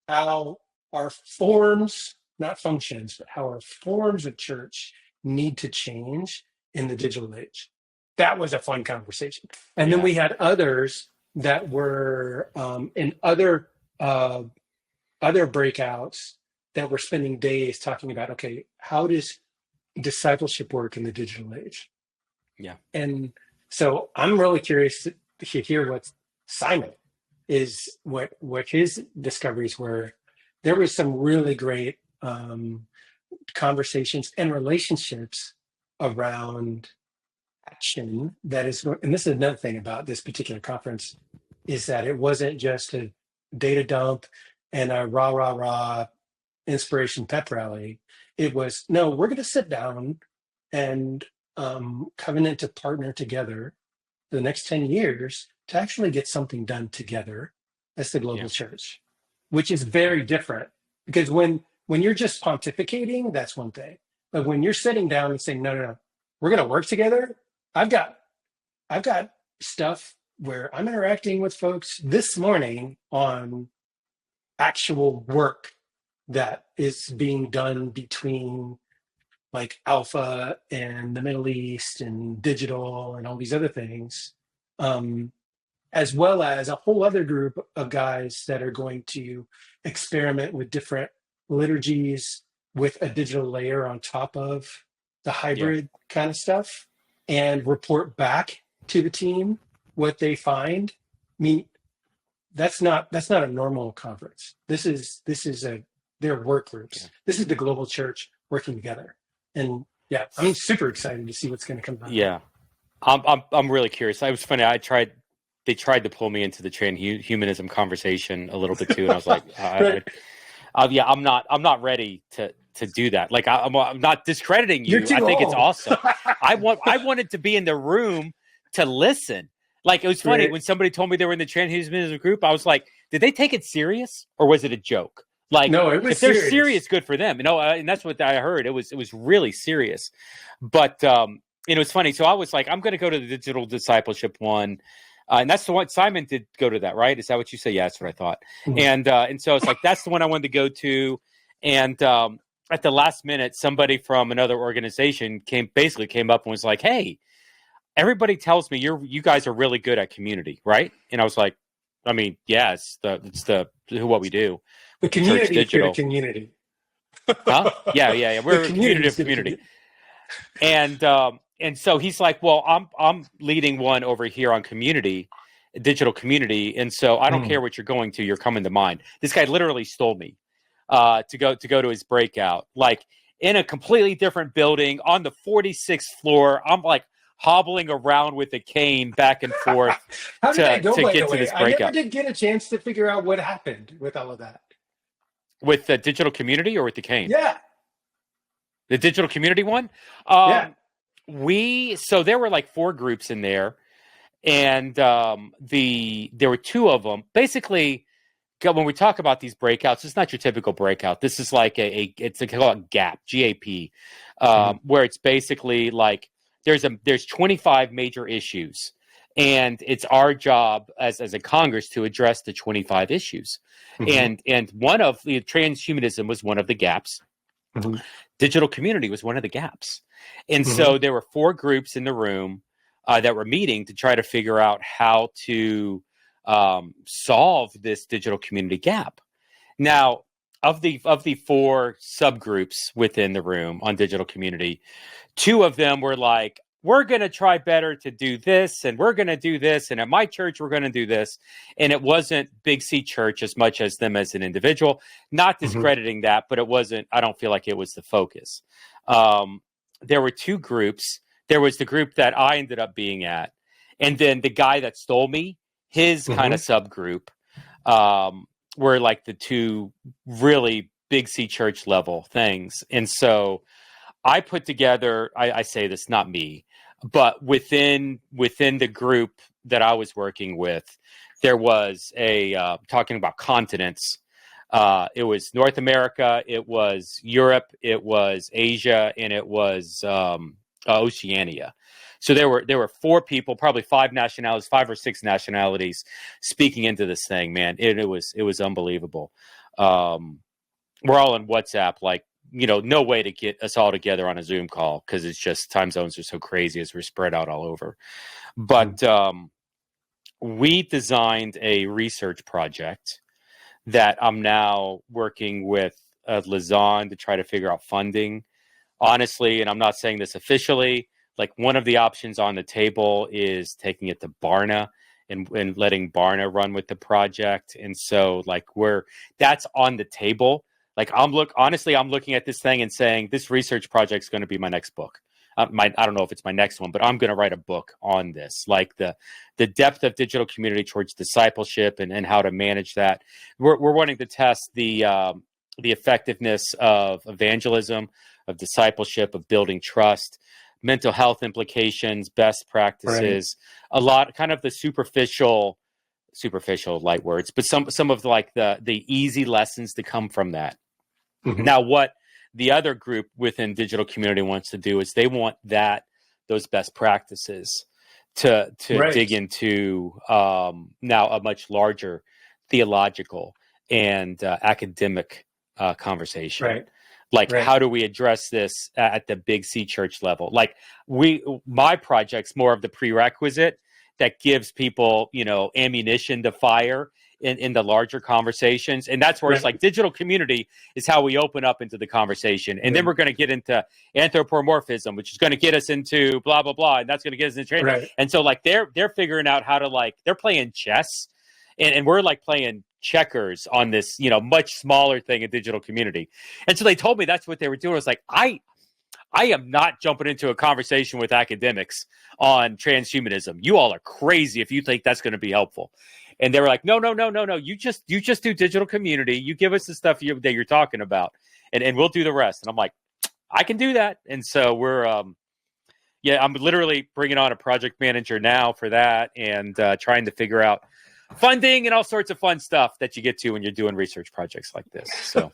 how our forms, not functions, but how our forms of church need to change in the digital age. That was a fun conversation. And then we had others that were in other breakouts that were spending days talking about, okay, how does discipleship work in the digital age? Yeah. And so I'm really curious to hear what Simon is, what his discoveries were. There was some really great conversations and relationships around action that is, and this is another thing about this particular conference, is that it wasn't just a data dump and a rah inspiration pep rally. It was, no, we're going to sit down and covenant to partner together for the next 10 years to actually get something done together as the global church, which is very different. Because when you're just pontificating, that's one thing. But when you're sitting down and saying, no, we're going to work together. I've got stuff where I'm interacting with folks this morning on actual work that is being done between like Alpha and the Middle East and digital and all these other things. And as well as a whole other group of guys that are going to experiment with different liturgies with a digital layer on top of the Yeah. hybrid kind of stuff, and report back to the team what they find. I mean, that's not a normal conference. This is their work groups. Yeah. This is the global church working together. And yeah, I'm super excited to see what's going to come out. Yeah. I'm really curious. It was funny. They tried to pull me into the transhumanism conversation a little bit too, and I was like, Right. yeah, I'm not ready to do that. Like, I'm not discrediting you. You're too I think old. it's awesome. I wanted to be in the room to listen. Like, it was funny Right. when somebody told me they were in the transhumanism group. I was like, did they take it serious or was it a joke? Like, No, it was if they're serious. serious, good for them. And that's what I heard. It was really serious. But it's funny. So I was like, I'm going to go to the digital discipleship one. And that's the one Simon did go to that, right? Is that what you say? Yeah, that's what I thought. Mhm. And so it's like, that's the one I wanted to go to. And at the last minute, somebody from another organization came up and was like, hey, everybody tells me you guys are really good at community, right? And I was like, I mean, yeah, it's what we do. The with the Church community is good Digital. at community. Huh? Yeah. We're a community community. And so he's like, well, I'm leading one over here on community, digital community, and so I don't care what you're going to. You're coming to mine. This guy literally stole me to go to his breakout, like in a completely different building on the 46th floor. I'm like hobbling around with a cane back and forth How did that go, to by get the to way? this I never breakout. did get a chance to figure out what happened with all of that. With the digital community or with the cane? Yeah. The digital community one? Yeah. So there were like 4 groups in there, and there were 2 of them. Basically, when we talk about these breakouts, it's not your typical breakout. This is like it's called GAP, GAP, where it's basically like there's 25 major issues, and it's our job as a Congress to address the 25 issues. And one of the transhumanism was one of the gaps. Digital community was one of the gaps. And so there were 4 groups in the room that were meeting to try to figure out how to solve this digital community gap. Now, of the 4 subgroups within the room on digital community, 2 of them were like, we're going to try better to do this, and we're going to do this, and at my church, we're going to do this. And it wasn't Big C Church as much as them as an individual. Not discrediting that, but it wasn't, I don't feel like it was the focus. There were 2 groups. There was the group that I ended up being at, and then the guy that stole me, his kind of subgroup, were like the 2 really Big C Church level things. And so I put together, I say this, not me, but within the group that I was working with, there was a talking about continents. It was North America, it was Europe, it was Asia, and it was Oceania. So there were 4 people, probably 5 nationalities, 5 or 6 nationalities speaking into this thing, man. It was unbelievable. We're all on WhatsApp, like, no way to get us all together on a Zoom call because it's just time zones are so crazy as we're spread out all over. But we designed a research project that I'm now working with Lausanne to try to figure out funding. Honestly, and I'm not saying this officially, like one of the options on the table is taking it to Barna and letting Barna run with the project. And so like that's on the table. Like I'm looking at this thing and saying this research project is going to be my next book. I don't know if it's my next one, but I'm going to write a book on this, like the depth of digital community towards discipleship and how to manage that. We're wanting to test the effectiveness of evangelism, of discipleship, of building trust, mental health implications, best practices, a lot kind of the superficial light words, but some of like the easy lessons to come from that. Now, what the other group within digital community wants to do is they want those best practices to dig into now a much larger theological and academic conversation. How do we address this at the Big C Church level? Like my project's more of the prerequisite. that gives people, ammunition to fire in the larger conversations. And that's where it's like digital community is how we open up into the conversation. And then we're going to get into anthropomorphism, which is going to get us into blah, blah, blah. And that's going to get us into training. Right. And so like they're figuring out how to they're playing chess and we're like playing checkers on this, much smaller thing in digital community. And so they told me that's what they were doing. I was like, I am not jumping into a conversation with academics on transhumanism. You all are crazy if you think that's going to be helpful. And they were like, no. You just do digital community. You give us the stuff that you're talking about, and we'll do the rest. And I'm like, I can do that. And so we're, I'm literally bringing on a project manager now for that, and trying to figure out funding and all sorts of fun stuff that you get to when you're doing research projects like this. So.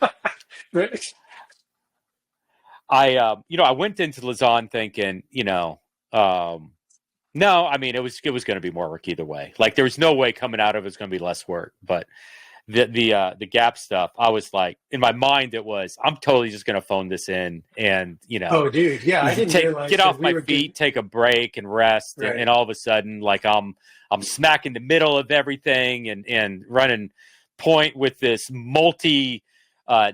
I went into Lausanne thinking, no, I mean, it was going to be more work either way. Like there was no way coming out of it was going to be less work. But the gap stuff, I was like, in my mind, it was, I'm totally just going to phone this in and, Oh, dude. Yeah. I didn't realize get off my feet, take a break and rest. Right. And all of a sudden, like I'm smack in the middle of everything and running point with this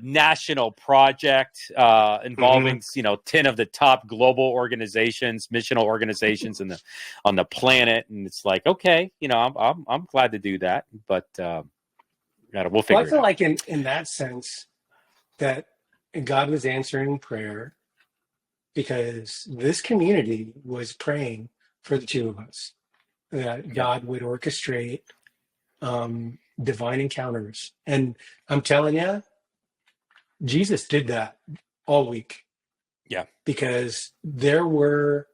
national project involving 10 of the top global organizations, missional organizations on the planet, and it's like, okay, I'm glad to do that, but we'll figure. I feel like in that sense that God was answering prayer because this community was praying for the two of us, that God would orchestrate divine encounters, and I'm telling you, Jesus did that all week. Yeah. Because there were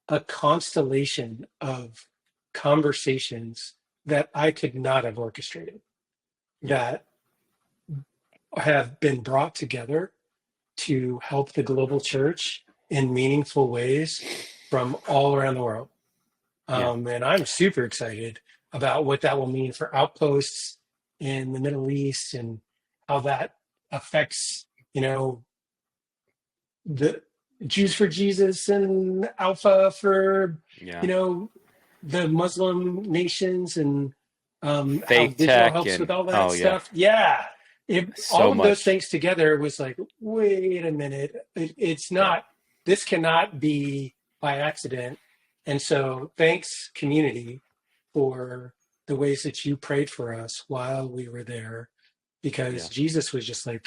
a constellation of conversations that I could not have orchestrated that have been brought together to help the global church in meaningful ways from all around the world. And I'm super excited about what that will mean for outposts in the Middle East and how that affects, the Jews for Jesus and Alpha for, the Muslim nations and faith how digital tech helps with all that yeah. stuff. Yeah. All of those things together was like, wait a minute. It's not, this cannot be by accident. And so thanks, community, for the ways that you prayed for us while we were there. Because Jesus was just like,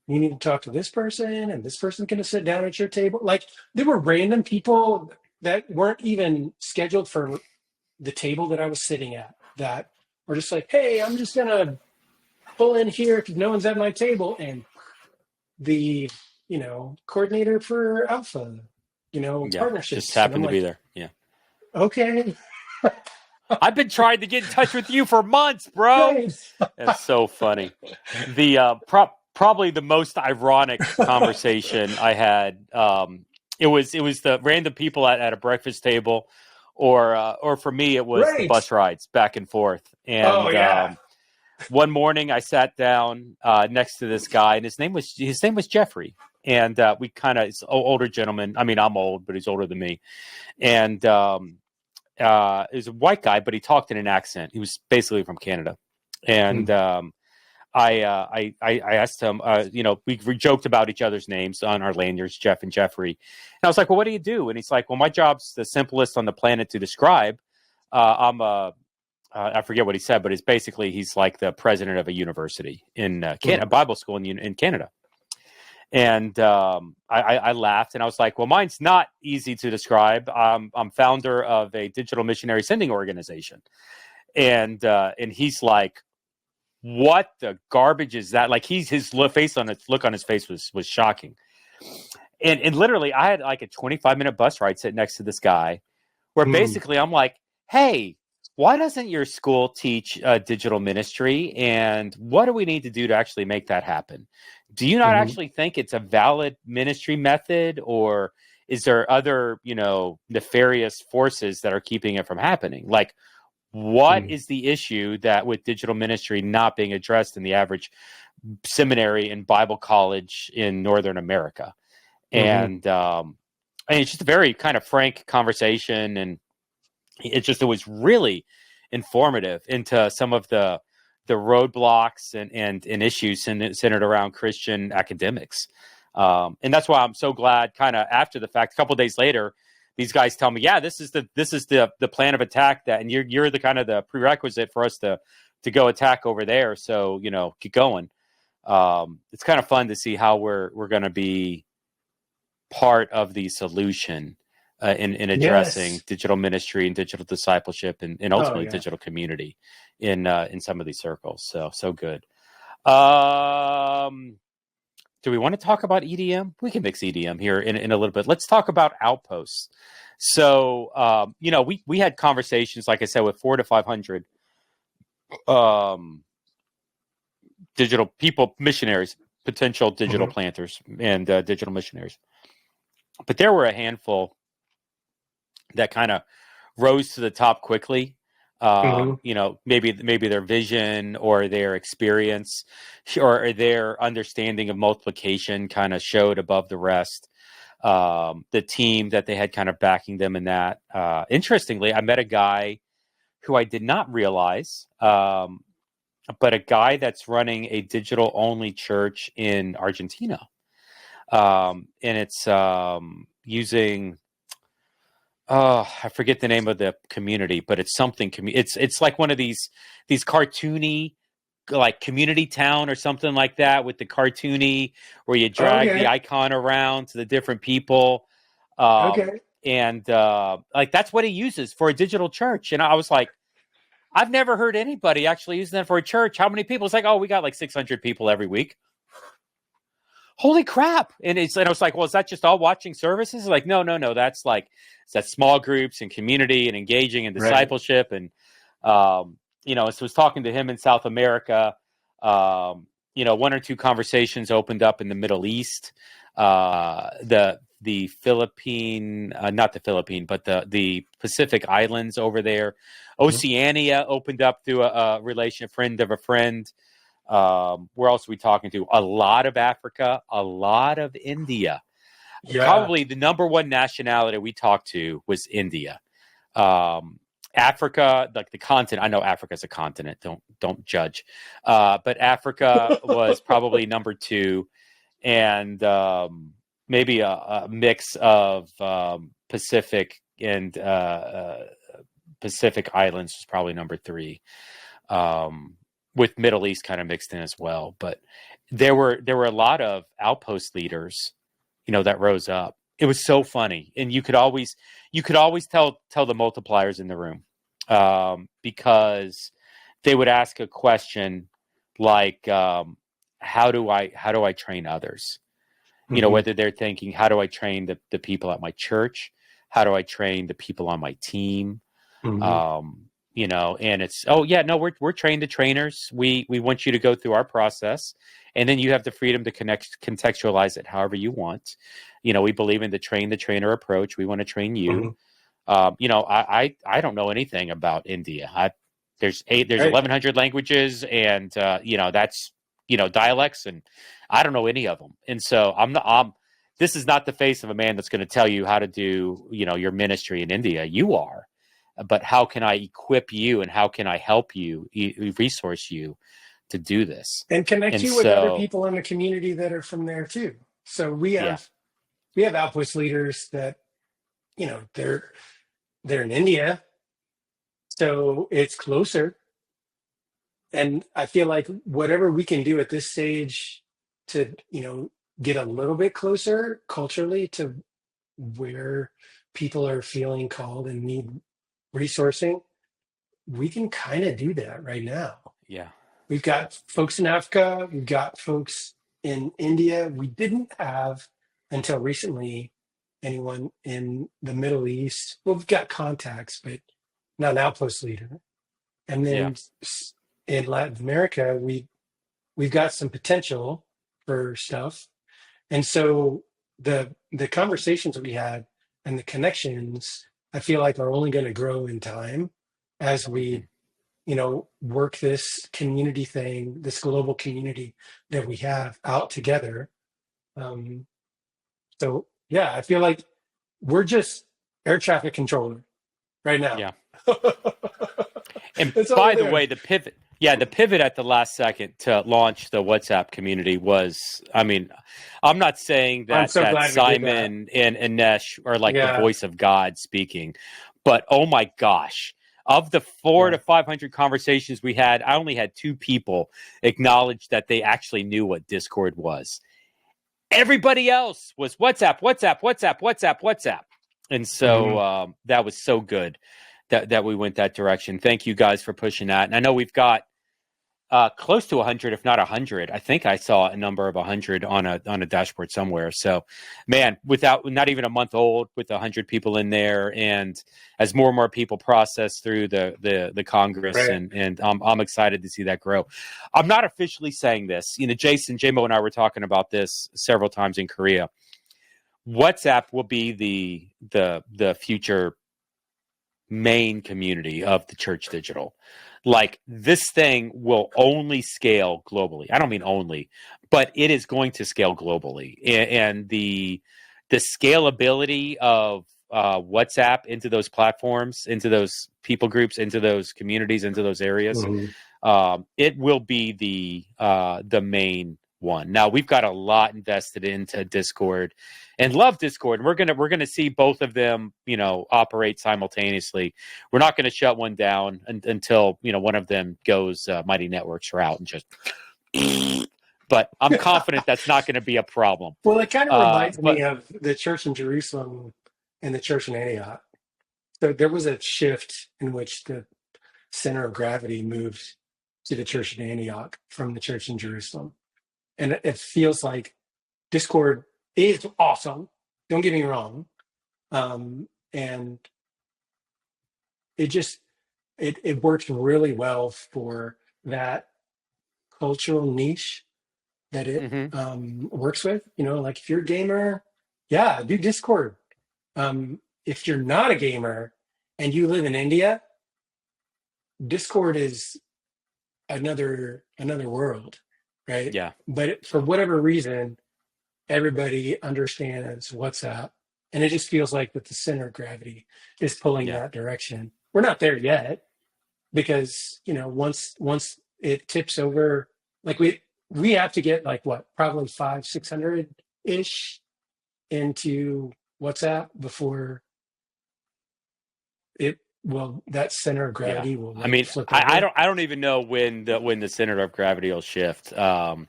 you need to talk to this person, and this person's going to sit down at your table. Like there were random people that weren't even scheduled for the table that I was sitting at that were just like, hey, I'm just going to pull in here because no one's at my table. And the, coordinator for Alpha, partnerships. Just happened to be there. Yeah. Okay. I've been trying to get in touch with you for months, bro. Nice. It's so funny. The probably the most ironic conversation I had. It was the random people at a breakfast table, or for me it was the bus rides back and forth. And one morning I sat down next to this guy, and his name was Jeffrey. And we kind of, it's an older gentleman. I mean, I'm old, but he's older than me. And he was a white guy, but he talked in an accent. He was basically from Canada. And I asked him, we joked about each other's names on our lanyards, Jeff and Jeffrey. And I was like, well, what do you do? And he's like, well, my job's the simplest on the planet to describe. I forget what he said, but he's like the president of a university in Canada, Bible school in Canada. And I laughed, and I was like, well, mine's not easy to describe. I'm founder of a digital missionary sending organization. And he's like, what the garbage is that? Like his look on his face was shocking. And literally I had like a 25-minute bus ride sitting next to this guy where basically I'm like, hey, why doesn't your school teach digital ministry? And what do we need to do to actually make that happen? Do you not actually think it's a valid ministry method, or is there other, nefarious forces that are keeping it from happening? Like, what is the issue that with digital ministry not being addressed in the average seminary and Bible college in Northern America? And it's just a very kind of frank conversation. And it was really informative into some of the roadblocks and issues centered around Christian academics. And that's why I'm so glad, kind of after the fact, a couple of days later, these guys tell me, yeah, this is the plan of attack, that, and you're the kind of the prerequisite for us to go attack over there. So, keep going. It's kind of fun to see how we're going to be part of the solution in addressing Yes. digital ministry and digital discipleship and Oh ultimately yeah. digital community in some of these circles. So good. Do we want to talk about EDM? We can mix EDM here in a little bit. Let's talk about outposts. So, we had conversations, like I said, with 400 to 500 digital people, missionaries, potential digital planters and digital missionaries. But there were a handful that kind of rose to the top quickly. Maybe their vision or their experience or their understanding of multiplication kind of showed above the rest. The team that they had kind of backing them in that. Interestingly, I met a guy who I did not realize, but a guy that's running a digital only church in Argentina. And it's using, I forget the name of the community, but it's something. It's like one of these cartoony, like Community Town or something like that, with the cartoony where you drag the icon around to the different people. And like that's what he uses for a digital church. And I was like, I've never heard anybody actually using that for a church. How many people? It's like, oh, we got like 600 people every week. Holy crap. And I was like, well, is that just all watching services? Like, no. That's small groups and community and engaging and discipleship. Right. And, so I was talking to him in South America. One or two conversations opened up in the Middle East. The Philippine, not the Philippine, but the Pacific Islands over there. Oceania opened up through a friend of a friend. Where else are we talking to? A lot of Africa, a lot of India. Yeah. Probably the number one nationality we talked to was India. Africa, like the continent. I know Africa is a continent. Don't judge. But Africa was probably number two, and maybe a mix of Pacific and Pacific Islands was probably number three. With Middle East kind of mixed in as well. But there were a lot of outpost leaders, that rose up. It was so funny. And you could always tell the multipliers in the room, because they would ask a question like, how do I train others? Whether they're thinking, how do I train the people at my church? How do I train the people on my team? And it's, we're trained to trainers. We want you to go through our process, and then you have the freedom to contextualize it however you want. We believe in the train the trainer approach. We want to train you. I don't know anything about India. There's 1,100 languages, and that's dialects, and I don't know any of them. And so this is not the face of a man that's going to tell you how to do your ministry in India. You are. But how can I equip you, and how can I help you, resource you to do this? And connect you with other people in the community that are from there too. So we have outpost leaders that, they're in India, so it's closer. And I feel like whatever we can do at this stage to, get a little bit closer culturally to where people are feeling called and need resourcing, we can kind of do that right now. Yeah. We've got folks in Africa. We've got folks in India. We didn't have until recently anyone in the Middle East. Well, we've got contacts, but not an outpost leader. And then in Latin America, we've got some potential for stuff. And so the conversations we had and the connections, I feel like are only going to grow in time as we, work this community thing, this global community that we have out together. I feel like we're just air traffic controller right now. Yeah. And It's all by the there. way, the pivot at the last second to launch the WhatsApp community was, I mean, I'm not saying I'm that so glad we did that. Simon and Anesh are like the Yeah, voice of God speaking, but oh my gosh, of the 400 yeah. to 500 conversations we had, I only had 2 people acknowledge that they actually knew what Discord was. Everybody else was WhatsApp, WhatsApp, WhatsApp, WhatsApp, WhatsApp. And Mhm. so that was so good that we went that direction. Thank you guys for pushing that. And I know we've got close to 100, if not 100. I think I saw a number of 100 on a dashboard somewhere. So, man, without not even a month old, with 100 people in there, and as more and more people process through the Congress, Right. and I'm excited to see that grow. I'm not officially saying this. You know, Jason, JMO, and I were talking about this several times in Korea. WhatsApp will be the future main community of the Church Digital. Like, this thing will only scale globally. I don't mean only, but it is going to scale globally. And the scalability of WhatsApp into those platforms, into those people groups, into those communities, into those areas, Mhm. it will be the main one. Now, we've got a lot invested into Discord and love Discord. And we're gonna see both of them, you know, operate simultaneously. We're not going to shut one down until, you know, one of them goes Mighty Networks route and just. But I'm confident that's not going to be a problem. Well, it kind of reminds me But of the church in Jerusalem and the church in Antioch. So there was a shift in which the center of gravity moved to the church in Antioch from the church in Jerusalem. And it feels like Discord is awesome. Don't get me wrong. And it just it works really well for that cultural niche that it mhm. works with. You know, like if you're a gamer, yeah, do Discord. If you're not a gamer and you live in India, Discord is another world, right? Yeah, But for whatever reason, everybody understands WhatsApp, and it just feels like that the center of gravity is pulling yeah. that direction. We're not there yet because you know once it tips over, like we have to get like what probably 500-600 ish into WhatsApp before it will that center of Yeah, gravity will I like mean, flip I over. don't even know when the center of gravity will shift. It's Yeah,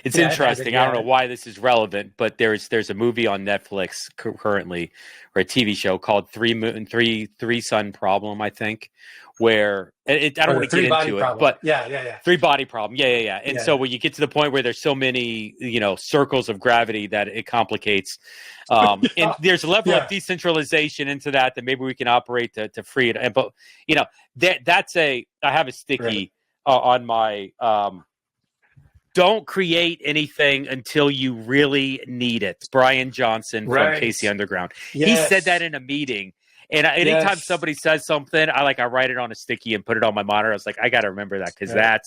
it hasn't interesting. I don't know yet. why this is relevant, but there's a movie on Netflix currently, or a TV show called Three Sun Problem, I think, where I don't Or want the to get three body into it, problem. but Yeah, yeah, yeah, 3 body problem. Yeah, yeah, yeah. And so yeah. when you get to the point where there's so many, you know, circles of gravity that it complicates, and Yeah, there's a level of yeah, decentralization into that maybe we can operate to free it. And but you know I have a right, sticky on my don't create anything until you really need it. Brian Johnson from right. Casey Underground. He said that Yes, in a meeting. And anytime yes, somebody says something, I write it on a sticky and put it on my monitor. I was like, I got to remember that because right.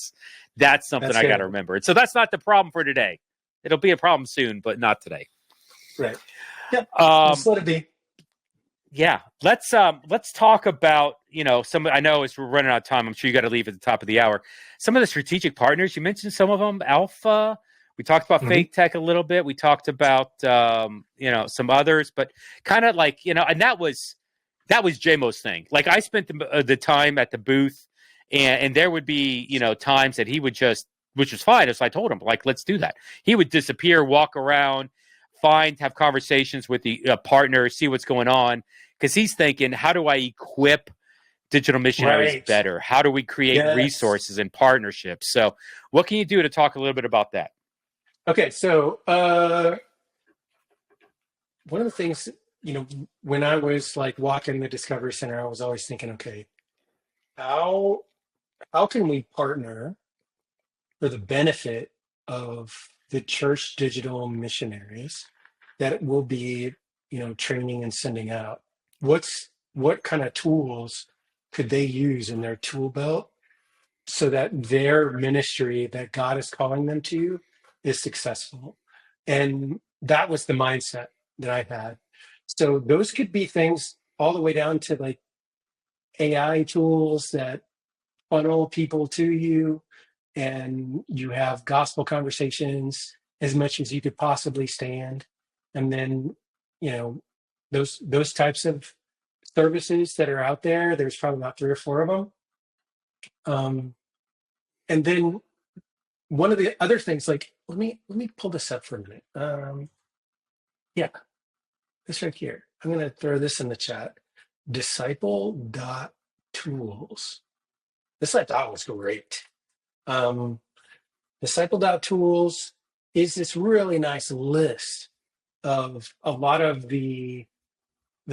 that's something That's I got to good. remember. And so that's not the problem for today. It'll be a problem soon, but not today. Right. Yep. Just Um, let it be. yeah, let's talk about, you know, some. I know as we're running out of time, I'm sure you got to leave at the top of the hour. Some of the strategic partners you mentioned, some of them, Alpha. We talked about Hmm. Fake Tech a little bit. We talked about you know, some others, but kind of like, you know, and that was JMO's thing. Like, I spent the time at the booth, and there would be, you know, times that he would just, which was fine. As I told him, like, let's do that. He would disappear, walk around, have conversations with the partners, see what's going on, because he's thinking, how do I equip digital missionaries Right. better? How do we create Yes. resources and partnerships? So, what can you do to talk a little bit about that? Okay. So one of the things, you know, when I was like walking the Discovery Center, I was always thinking, okay, how how can we partner for the benefit of the church digital missionaries that will be, you know, training and sending out? What kind of tools could they use in their tool belt so that their ministry that God is calling them to is successful? And that was the mindset that I had. So those could be things all the way down to like, AI tools that funnel people to you, and you have gospel conversations as much as you could possibly stand. And then, you know, those types of services that are out there, there's probably about 3 or 4 of them. And then one of the other things, like, let me pull this up for a minute. Yeah, this right here. I'm going to throw this in the chat. Disciple.tools. This I thought was great. Disciple.tools is this really nice list of a lot of the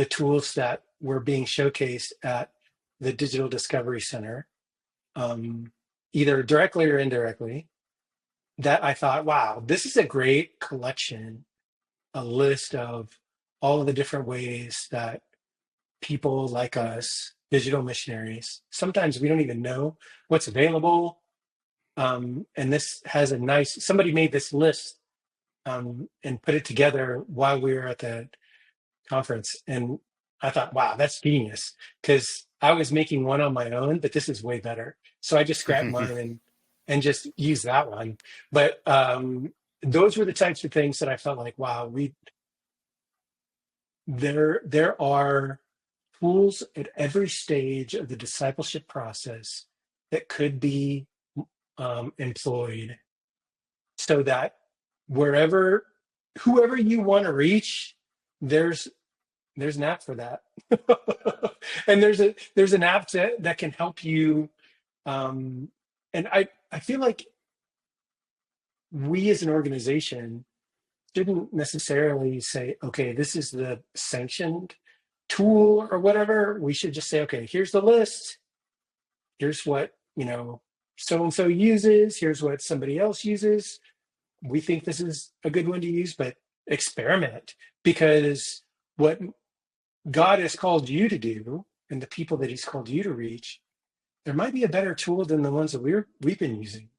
tools that were being showcased at the Digital Discovery Center, either directly or indirectly, that I thought, wow, this is a great collection, a list of all of the different ways that people like us, digital missionaries, sometimes we don't even know what's available. And this has a nice, somebody made this list and put it together while we were at the conference. And I thought, wow, that's genius. Because I was making one on my own, but this is way better. So I just scrapped mine and just used that one. But those were the types of things that I felt like, wow, there are tools at every stage of the discipleship process that could be employed, so that whoever you want to reach, there's an app for that. And there's an app that can help you. And I feel like we as an organization shouldn't necessarily say, okay, this is the sanctioned tool or whatever. We should just say, okay, here's the list. Here's what, so-and-so uses. Here's what somebody else uses. We think this is a good one to use, but experiment, because what God has called you to do and the people that he's called you to reach, there might be a better tool than the ones that we've been using.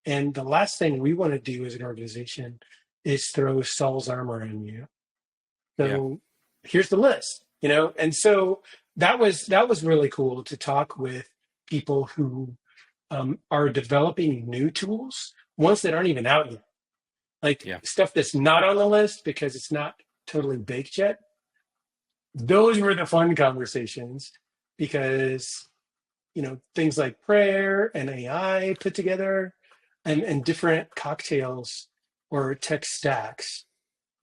And the last thing we want to do as an organization is throw Saul's armor on you. So here's the list, and so that was really cool to talk with people who are developing new tools, ones that aren't even out yet, like stuff that's not on the list because it's not totally baked yet. Those were the fun conversations, because things like prayer and AI put together, and different cocktails or tech stacks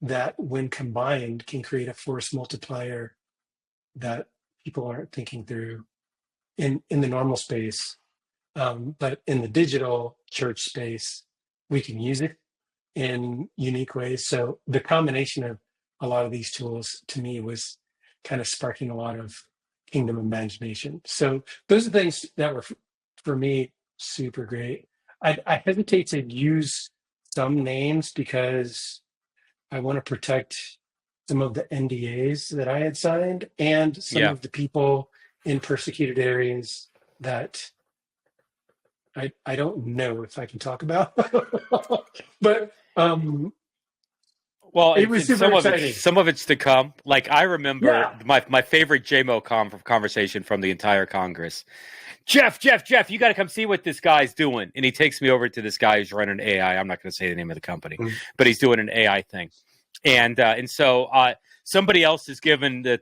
that when combined can create a force multiplier that people aren't thinking through in the normal space. But in the digital church space, we can use it in unique ways. So the combination of a lot of these tools, to me, was kind of sparking a lot of kingdom imagination. So those are things that were, for me, super great. I hesitate to use some names because I want to protect some of the NDAs that I had signed and some of the people in persecuted areas that I don't know if I can talk about. But well, it was super exciting. Some of it's to come. Like, I remember my favorite JMO conversation from the entire Congress. Jeff, you got to come see what this guy's doing. And he takes me over to this guy who's running AI. I'm not going to say the name of the company, but he's doing an AI thing. And so somebody else is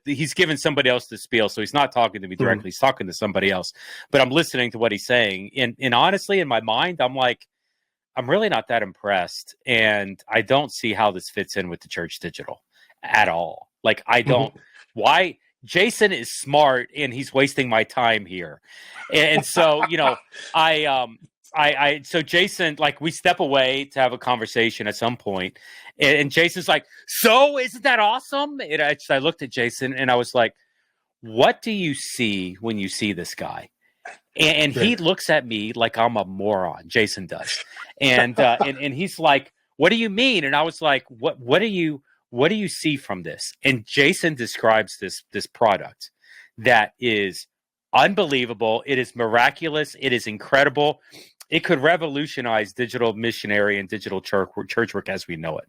he's given somebody else the spiel. So he's not talking to me directly. He's talking to somebody else, but I'm listening to what he's saying. And honestly, in my mind, I'm like, I'm really not that impressed. And I don't see how this fits in with the Church Digital at all. Like, I don't, why? Jason is smart and he's wasting my time here. And so, so Jason, like, we step away to have a conversation at some point, and Jason's like, so isn't that awesome? And I looked at Jason and I was like, what do you see when you see this guy? And he looks at me like I'm a moron. Jason does. And he's like, what do you mean? And I was like, what do you see from this? And Jason describes this product that is unbelievable. It is miraculous. It is incredible. it could revolutionize digital missionary and digital church work as we know it.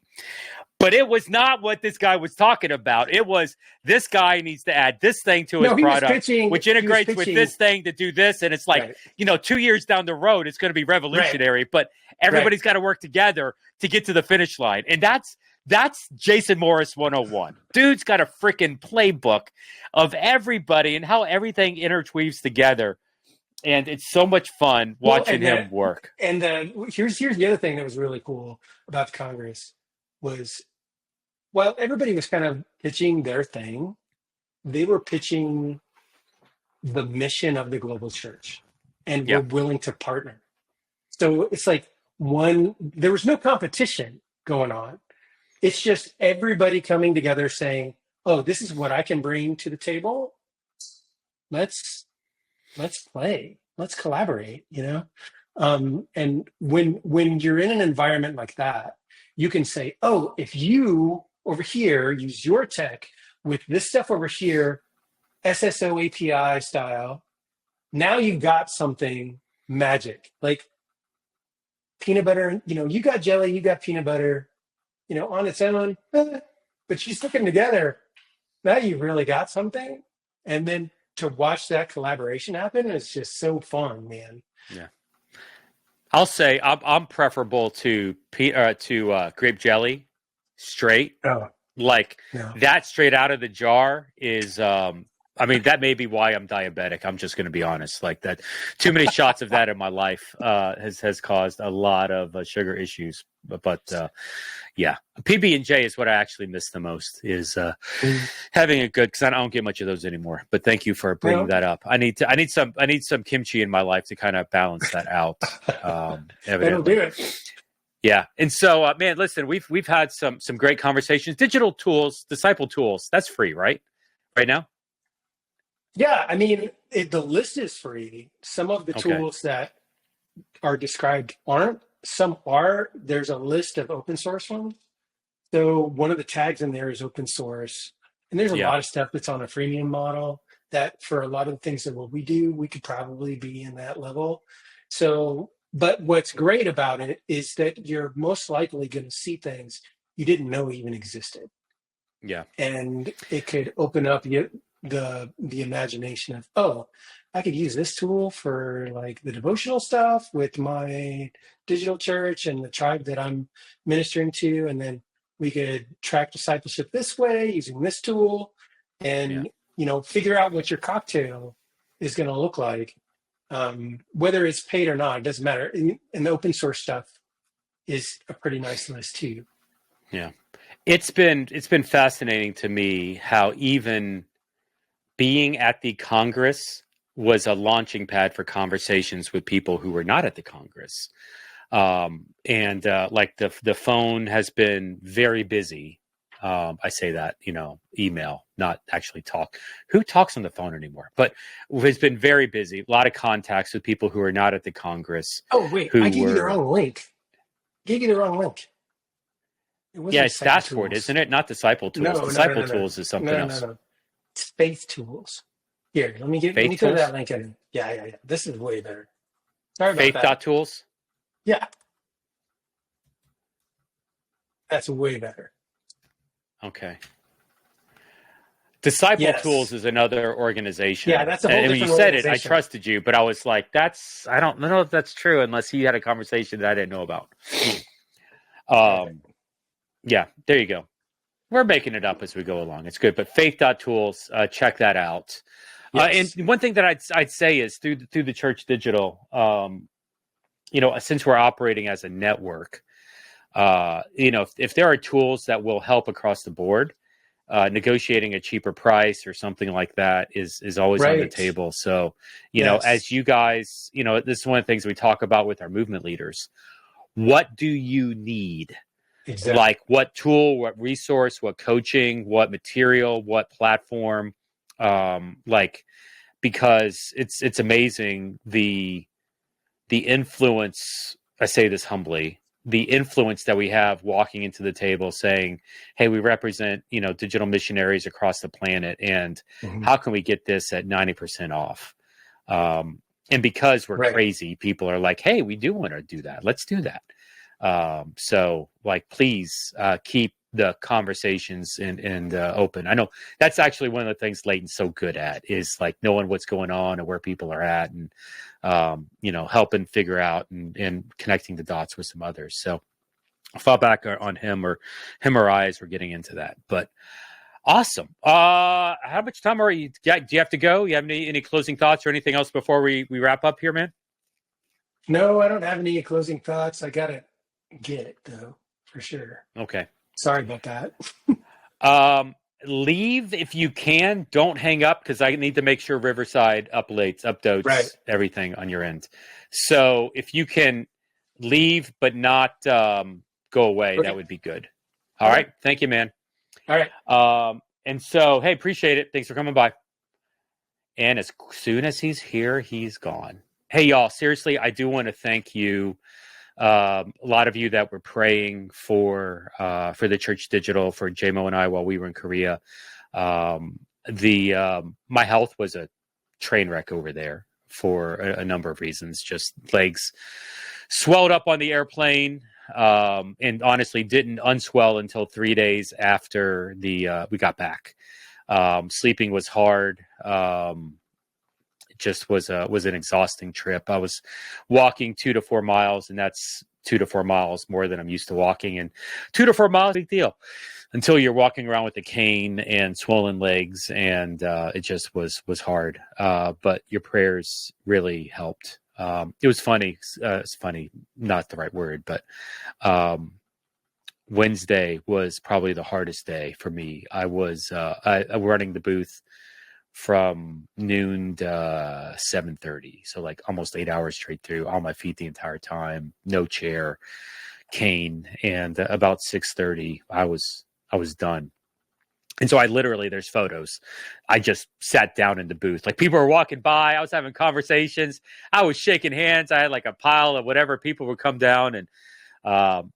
But it was not what this guy was talking about. It was, this guy needs to add this thing to his product, which integrates with this thing to do this. And it's like, 2 years down the road, it's going to be revolutionary, but everybody's got to work together to get to the finish line. And that's Jason Morris 101. Dude's got a freaking playbook of everybody and how everything interweaves together. And it's so much fun watching him work. And here's the other thing that was really cool about the Congress was, while everybody was kind of pitching their thing, they were pitching the mission of the global church and were willing to partner. So it's like there was no competition going on. It's just everybody coming together saying, oh, this is what I can bring to the table. Let's play. Let's collaborate, And when you're in an environment like that, you can say, oh, if you over here use your tech with this stuff over here, SSO API style, now you've got something magic. Like peanut butter, you got jelly, you got peanut butter, on its own, but you stick them together. Now you've really got something. And then to watch that collaboration happen is just so fun, man. Yeah. I'll say I'm preferable to grape jelly straight. Oh, that straight out of the jar is, that may be why I'm diabetic. I'm just going to be honest. Like that, too many shots of that in my life has caused a lot of sugar issues. But PB&J is what I actually miss the most, is having a good, because I don't get much of those anymore. But thank you for bringing that up. I need some kimchi in my life to kind of balance that out. It'll do it. Yeah. And so, man, listen, we've had some great conversations. Digital tools, disciple tools, that's free, right? Right now? Yeah. I mean, the list is free. Some of the tools that are described aren't. Some are. There's a list of open source ones. So one of the tags in there is open source. And there's a lot of stuff that's on a freemium model that for a lot of the things that what we do, we could probably be in that level. So, but what's great about it is that you're most likely going to see things you didn't know even existed. Yeah. And it could open up the imagination of, oh, I could use this tool for like the devotional stuff with my digital church and the tribe that I'm ministering to. And then we could track discipleship this way using this tool and, figure out what your cocktail is going to look like. Whether it's paid or not, it doesn't matter. And the open source stuff is a pretty nice list too. Yeah. It's been fascinating to me how even being at the Congress was a launching pad for conversations with people who were not at the Congress. Like the phone has been very busy. I say that, email, not actually talk. Who talks on the phone anymore? But it's been very busy. A lot of contacts with people who are not at the Congress. Oh, wait, I gave you the wrong link. It's Dashboard, isn't it? Not Disciple Tools. Disciple Tools is something else. No. It's Faith Tools. Here, let me throw that link in. Yeah. This is way better. Sorry about that. Faith.tools? Yeah. That's way better. Okay. Disciple Tools is another organization. Yeah, that's a whole different when you said it, I trusted you, but I was like, I don't know if that's true unless you had a conversation that I didn't know about. Yeah, there you go. We're making it up as we go along. It's good. But faith.tools, check that out. Yes. And one thing that I'd say is through the Church Digital, since we're operating as a network, if there are tools that will help across the board, negotiating a cheaper price or something like that is always on the table. So, as you guys, this is one of the things we talk about with our movement leaders. What do you need? Exactly. Like what tool, what resource, what coaching, what material, what platform, because it's amazing the influence, I say this humbly, the influence that we have walking into the table saying, hey, we represent, digital missionaries across the planet. And how can we get this at 90% off? And because we're Right. crazy, people are like, hey, we do want to do that. Let's do that. So like, please keep the conversations and open. I know that's actually one of the things Leighton's so good at, is like knowing what's going on and where people are at, and helping figure out and connecting the dots with some others. So I'll fall back on him or I as we're getting into that. But awesome. How much time are you? Do you have to go? You have any closing thoughts or anything else before we wrap up here, man? No, I don't have any closing thoughts. I gotta get it though, for sure. Okay. Sorry about that. Leave if you can. Don't hang up, because I need to make sure Riverside updates Right. everything on your end. So if you can leave but not go away, Okay. that would be good. All Okay. right. Thank you, man. All right. And so, hey, appreciate it. Thanks for coming by. And as soon as he's here, he's gone. Hey, y'all, seriously, I do want to thank you. A lot of you that were praying for the Church Digital, for JMO and I while we were in Korea. My health was a train wreck over there for a number of reasons. Just legs swelled up on the airplane, and honestly didn't unswell until 3 days after we got back. Sleeping was hard. It just was an exhausting trip. I was walking 2 to 4 miles, and that's 2 to 4 miles more than I'm used to walking. And 2 to 4 miles, big deal, until you're walking around with a cane and swollen legs, and it just was hard. But your prayers really helped. It was funny. It's funny, not the right word, but Wednesday was probably the hardest day for me. I was running the booth from noon to 7:30, so like almost 8 hours straight through, on my feet the entire time, no chair, cane, and about 6:30, I was done. And so I literally, there's photos, I just sat down in the booth. Like, people were walking by, I was having conversations, I was shaking hands, I had like a pile of whatever, people would come down, and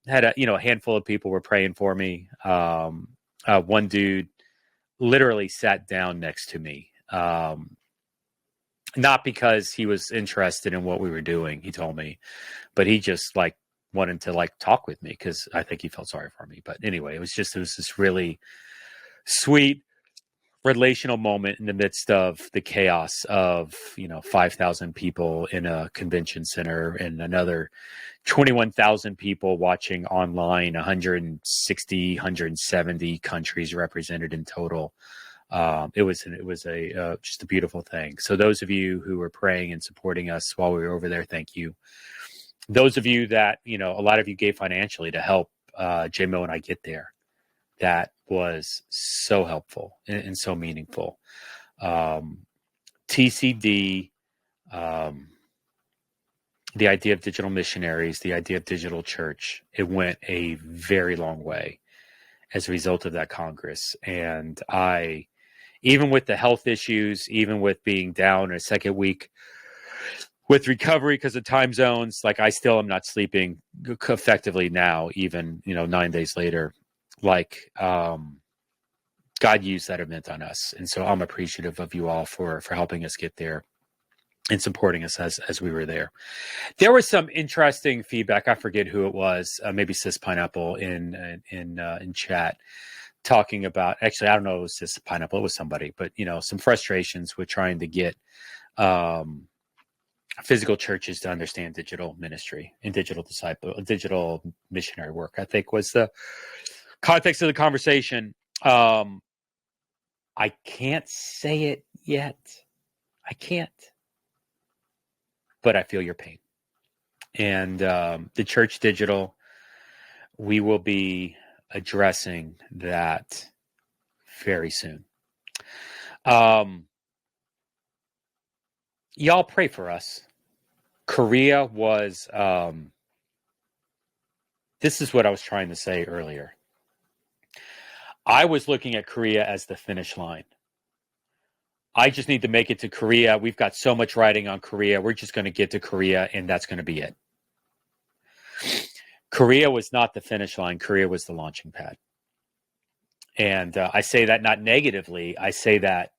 had a handful of people were praying for me. One dude literally sat down next to me, not because he was interested in what we were doing, he told me, but he just like wanted to like talk with me, because I think he felt sorry for me. But anyway, it was this really sweet relational moment in the midst of the chaos of 5,000 people in a convention center, and another 21,000 people watching online, 160, 170 countries represented in total. It was just a beautiful thing. So those of you who were praying and supporting us while we were over there, thank you. Those of you that, a lot of you gave financially to help JMO and I get there. That was so helpful and so meaningful. TCD, the idea of digital missionaries, the idea of digital church, it went a very long way as a result of that Congress. And even with the health issues, even with being down a second week with recovery because of time zones, like, I still am not sleeping effectively now, even 9 days later. Like, God used that event on us, and so I'm appreciative of you all for helping us get there and supporting us as we were there. There was some interesting feedback. I forget who it was, maybe Sis Pineapple in chat, talking about, actually, I don't know if it was Sis Pineapple, it was somebody, but some frustrations with trying to get physical churches to understand digital ministry and digital missionary work, I think was the context of the conversation. I can't say it yet. I can't. But I feel your pain. And the Church Digital, we will be addressing that very soon. Y'all pray for us. Korea was, this is what I was trying to say earlier. I was looking at Korea as the finish line. I just need to make it to Korea. We've got so much riding on Korea. We're just going to get to Korea, and that's going to be it. Korea was not the finish line. Korea was the launching pad. And I say that not negatively. I say that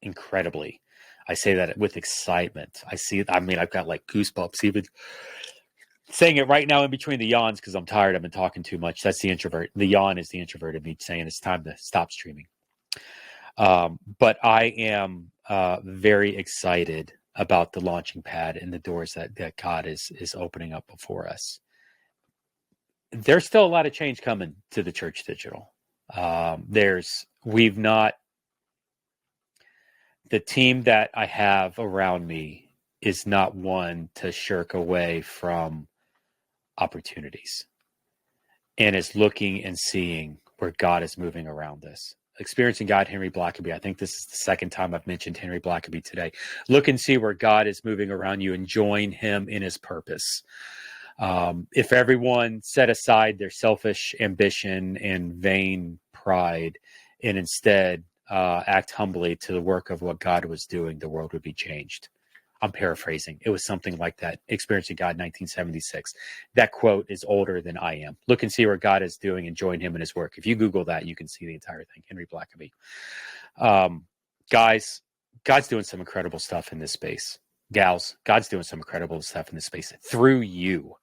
incredibly. I say that with excitement. I've got like goosebumps even saying it right now in between the yawns because I'm tired. I've been talking too much. That's the introvert. The yawn is the introvert of me saying it's time to stop streaming. But I am very excited about the launching pad and the doors that God is opening up before us. There's still a lot of change coming to the Church Digital. The team that I have around me is not one to shirk away from opportunities and is looking and seeing where God is moving around us. Experiencing God, Henry Blackaby. I think this is the second time I've mentioned Henry Blackaby today. Look and see where God is moving around you and join him in his purpose. If everyone set aside their selfish ambition and vain pride and instead act humbly to the work of what God was doing, the world would be changed. I'm paraphrasing. It was something like that. Experiencing God, 1976. That quote is older than I am. Look and see where God is doing and join him in his work. If you Google that, you can see the entire thing. Henry Blackaby. Guys, God's doing some incredible stuff in this space. Gals, God's doing some incredible stuff in this space through you.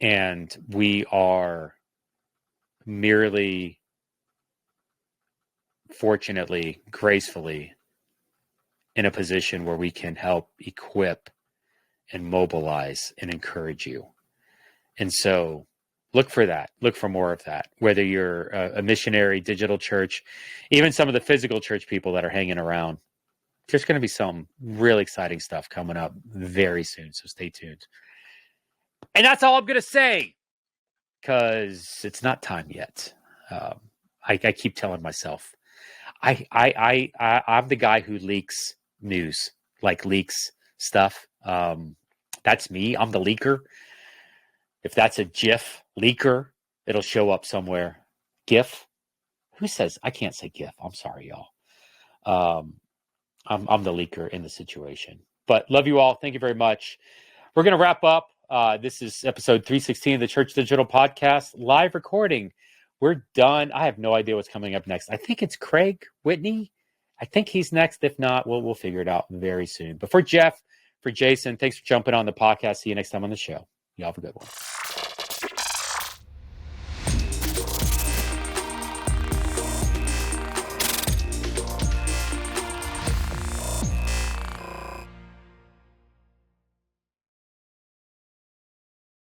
And we are merely, fortunately, gracefully, in a position where we can help equip and mobilize and encourage you. And so look for that. Look for more of that. Whether you're a missionary, digital church, even some of the physical church people that are hanging around, there's going to be some really exciting stuff coming up very soon. So stay tuned. And that's all I'm going to say because it's not time yet. I keep telling myself, I'm the guy who leaks news, like leaks stuff. That's me. I'm the leaker. If that's a GIF leaker, it'll show up somewhere. GIF? Who says? I can't say GIF. I'm sorry, y'all. I'm the leaker in the situation. But love you all. Thank you very much. We're going to wrap up. This is episode 316 of the Church Digital Podcast, live recording. We're done. I have no idea what's coming up next. I think it's Craig Whitney. I think he's next. If not, we'll figure it out very soon. But for Jeff, for Jason, thanks for jumping on the podcast. See you next time on the show. Y'all have a good one.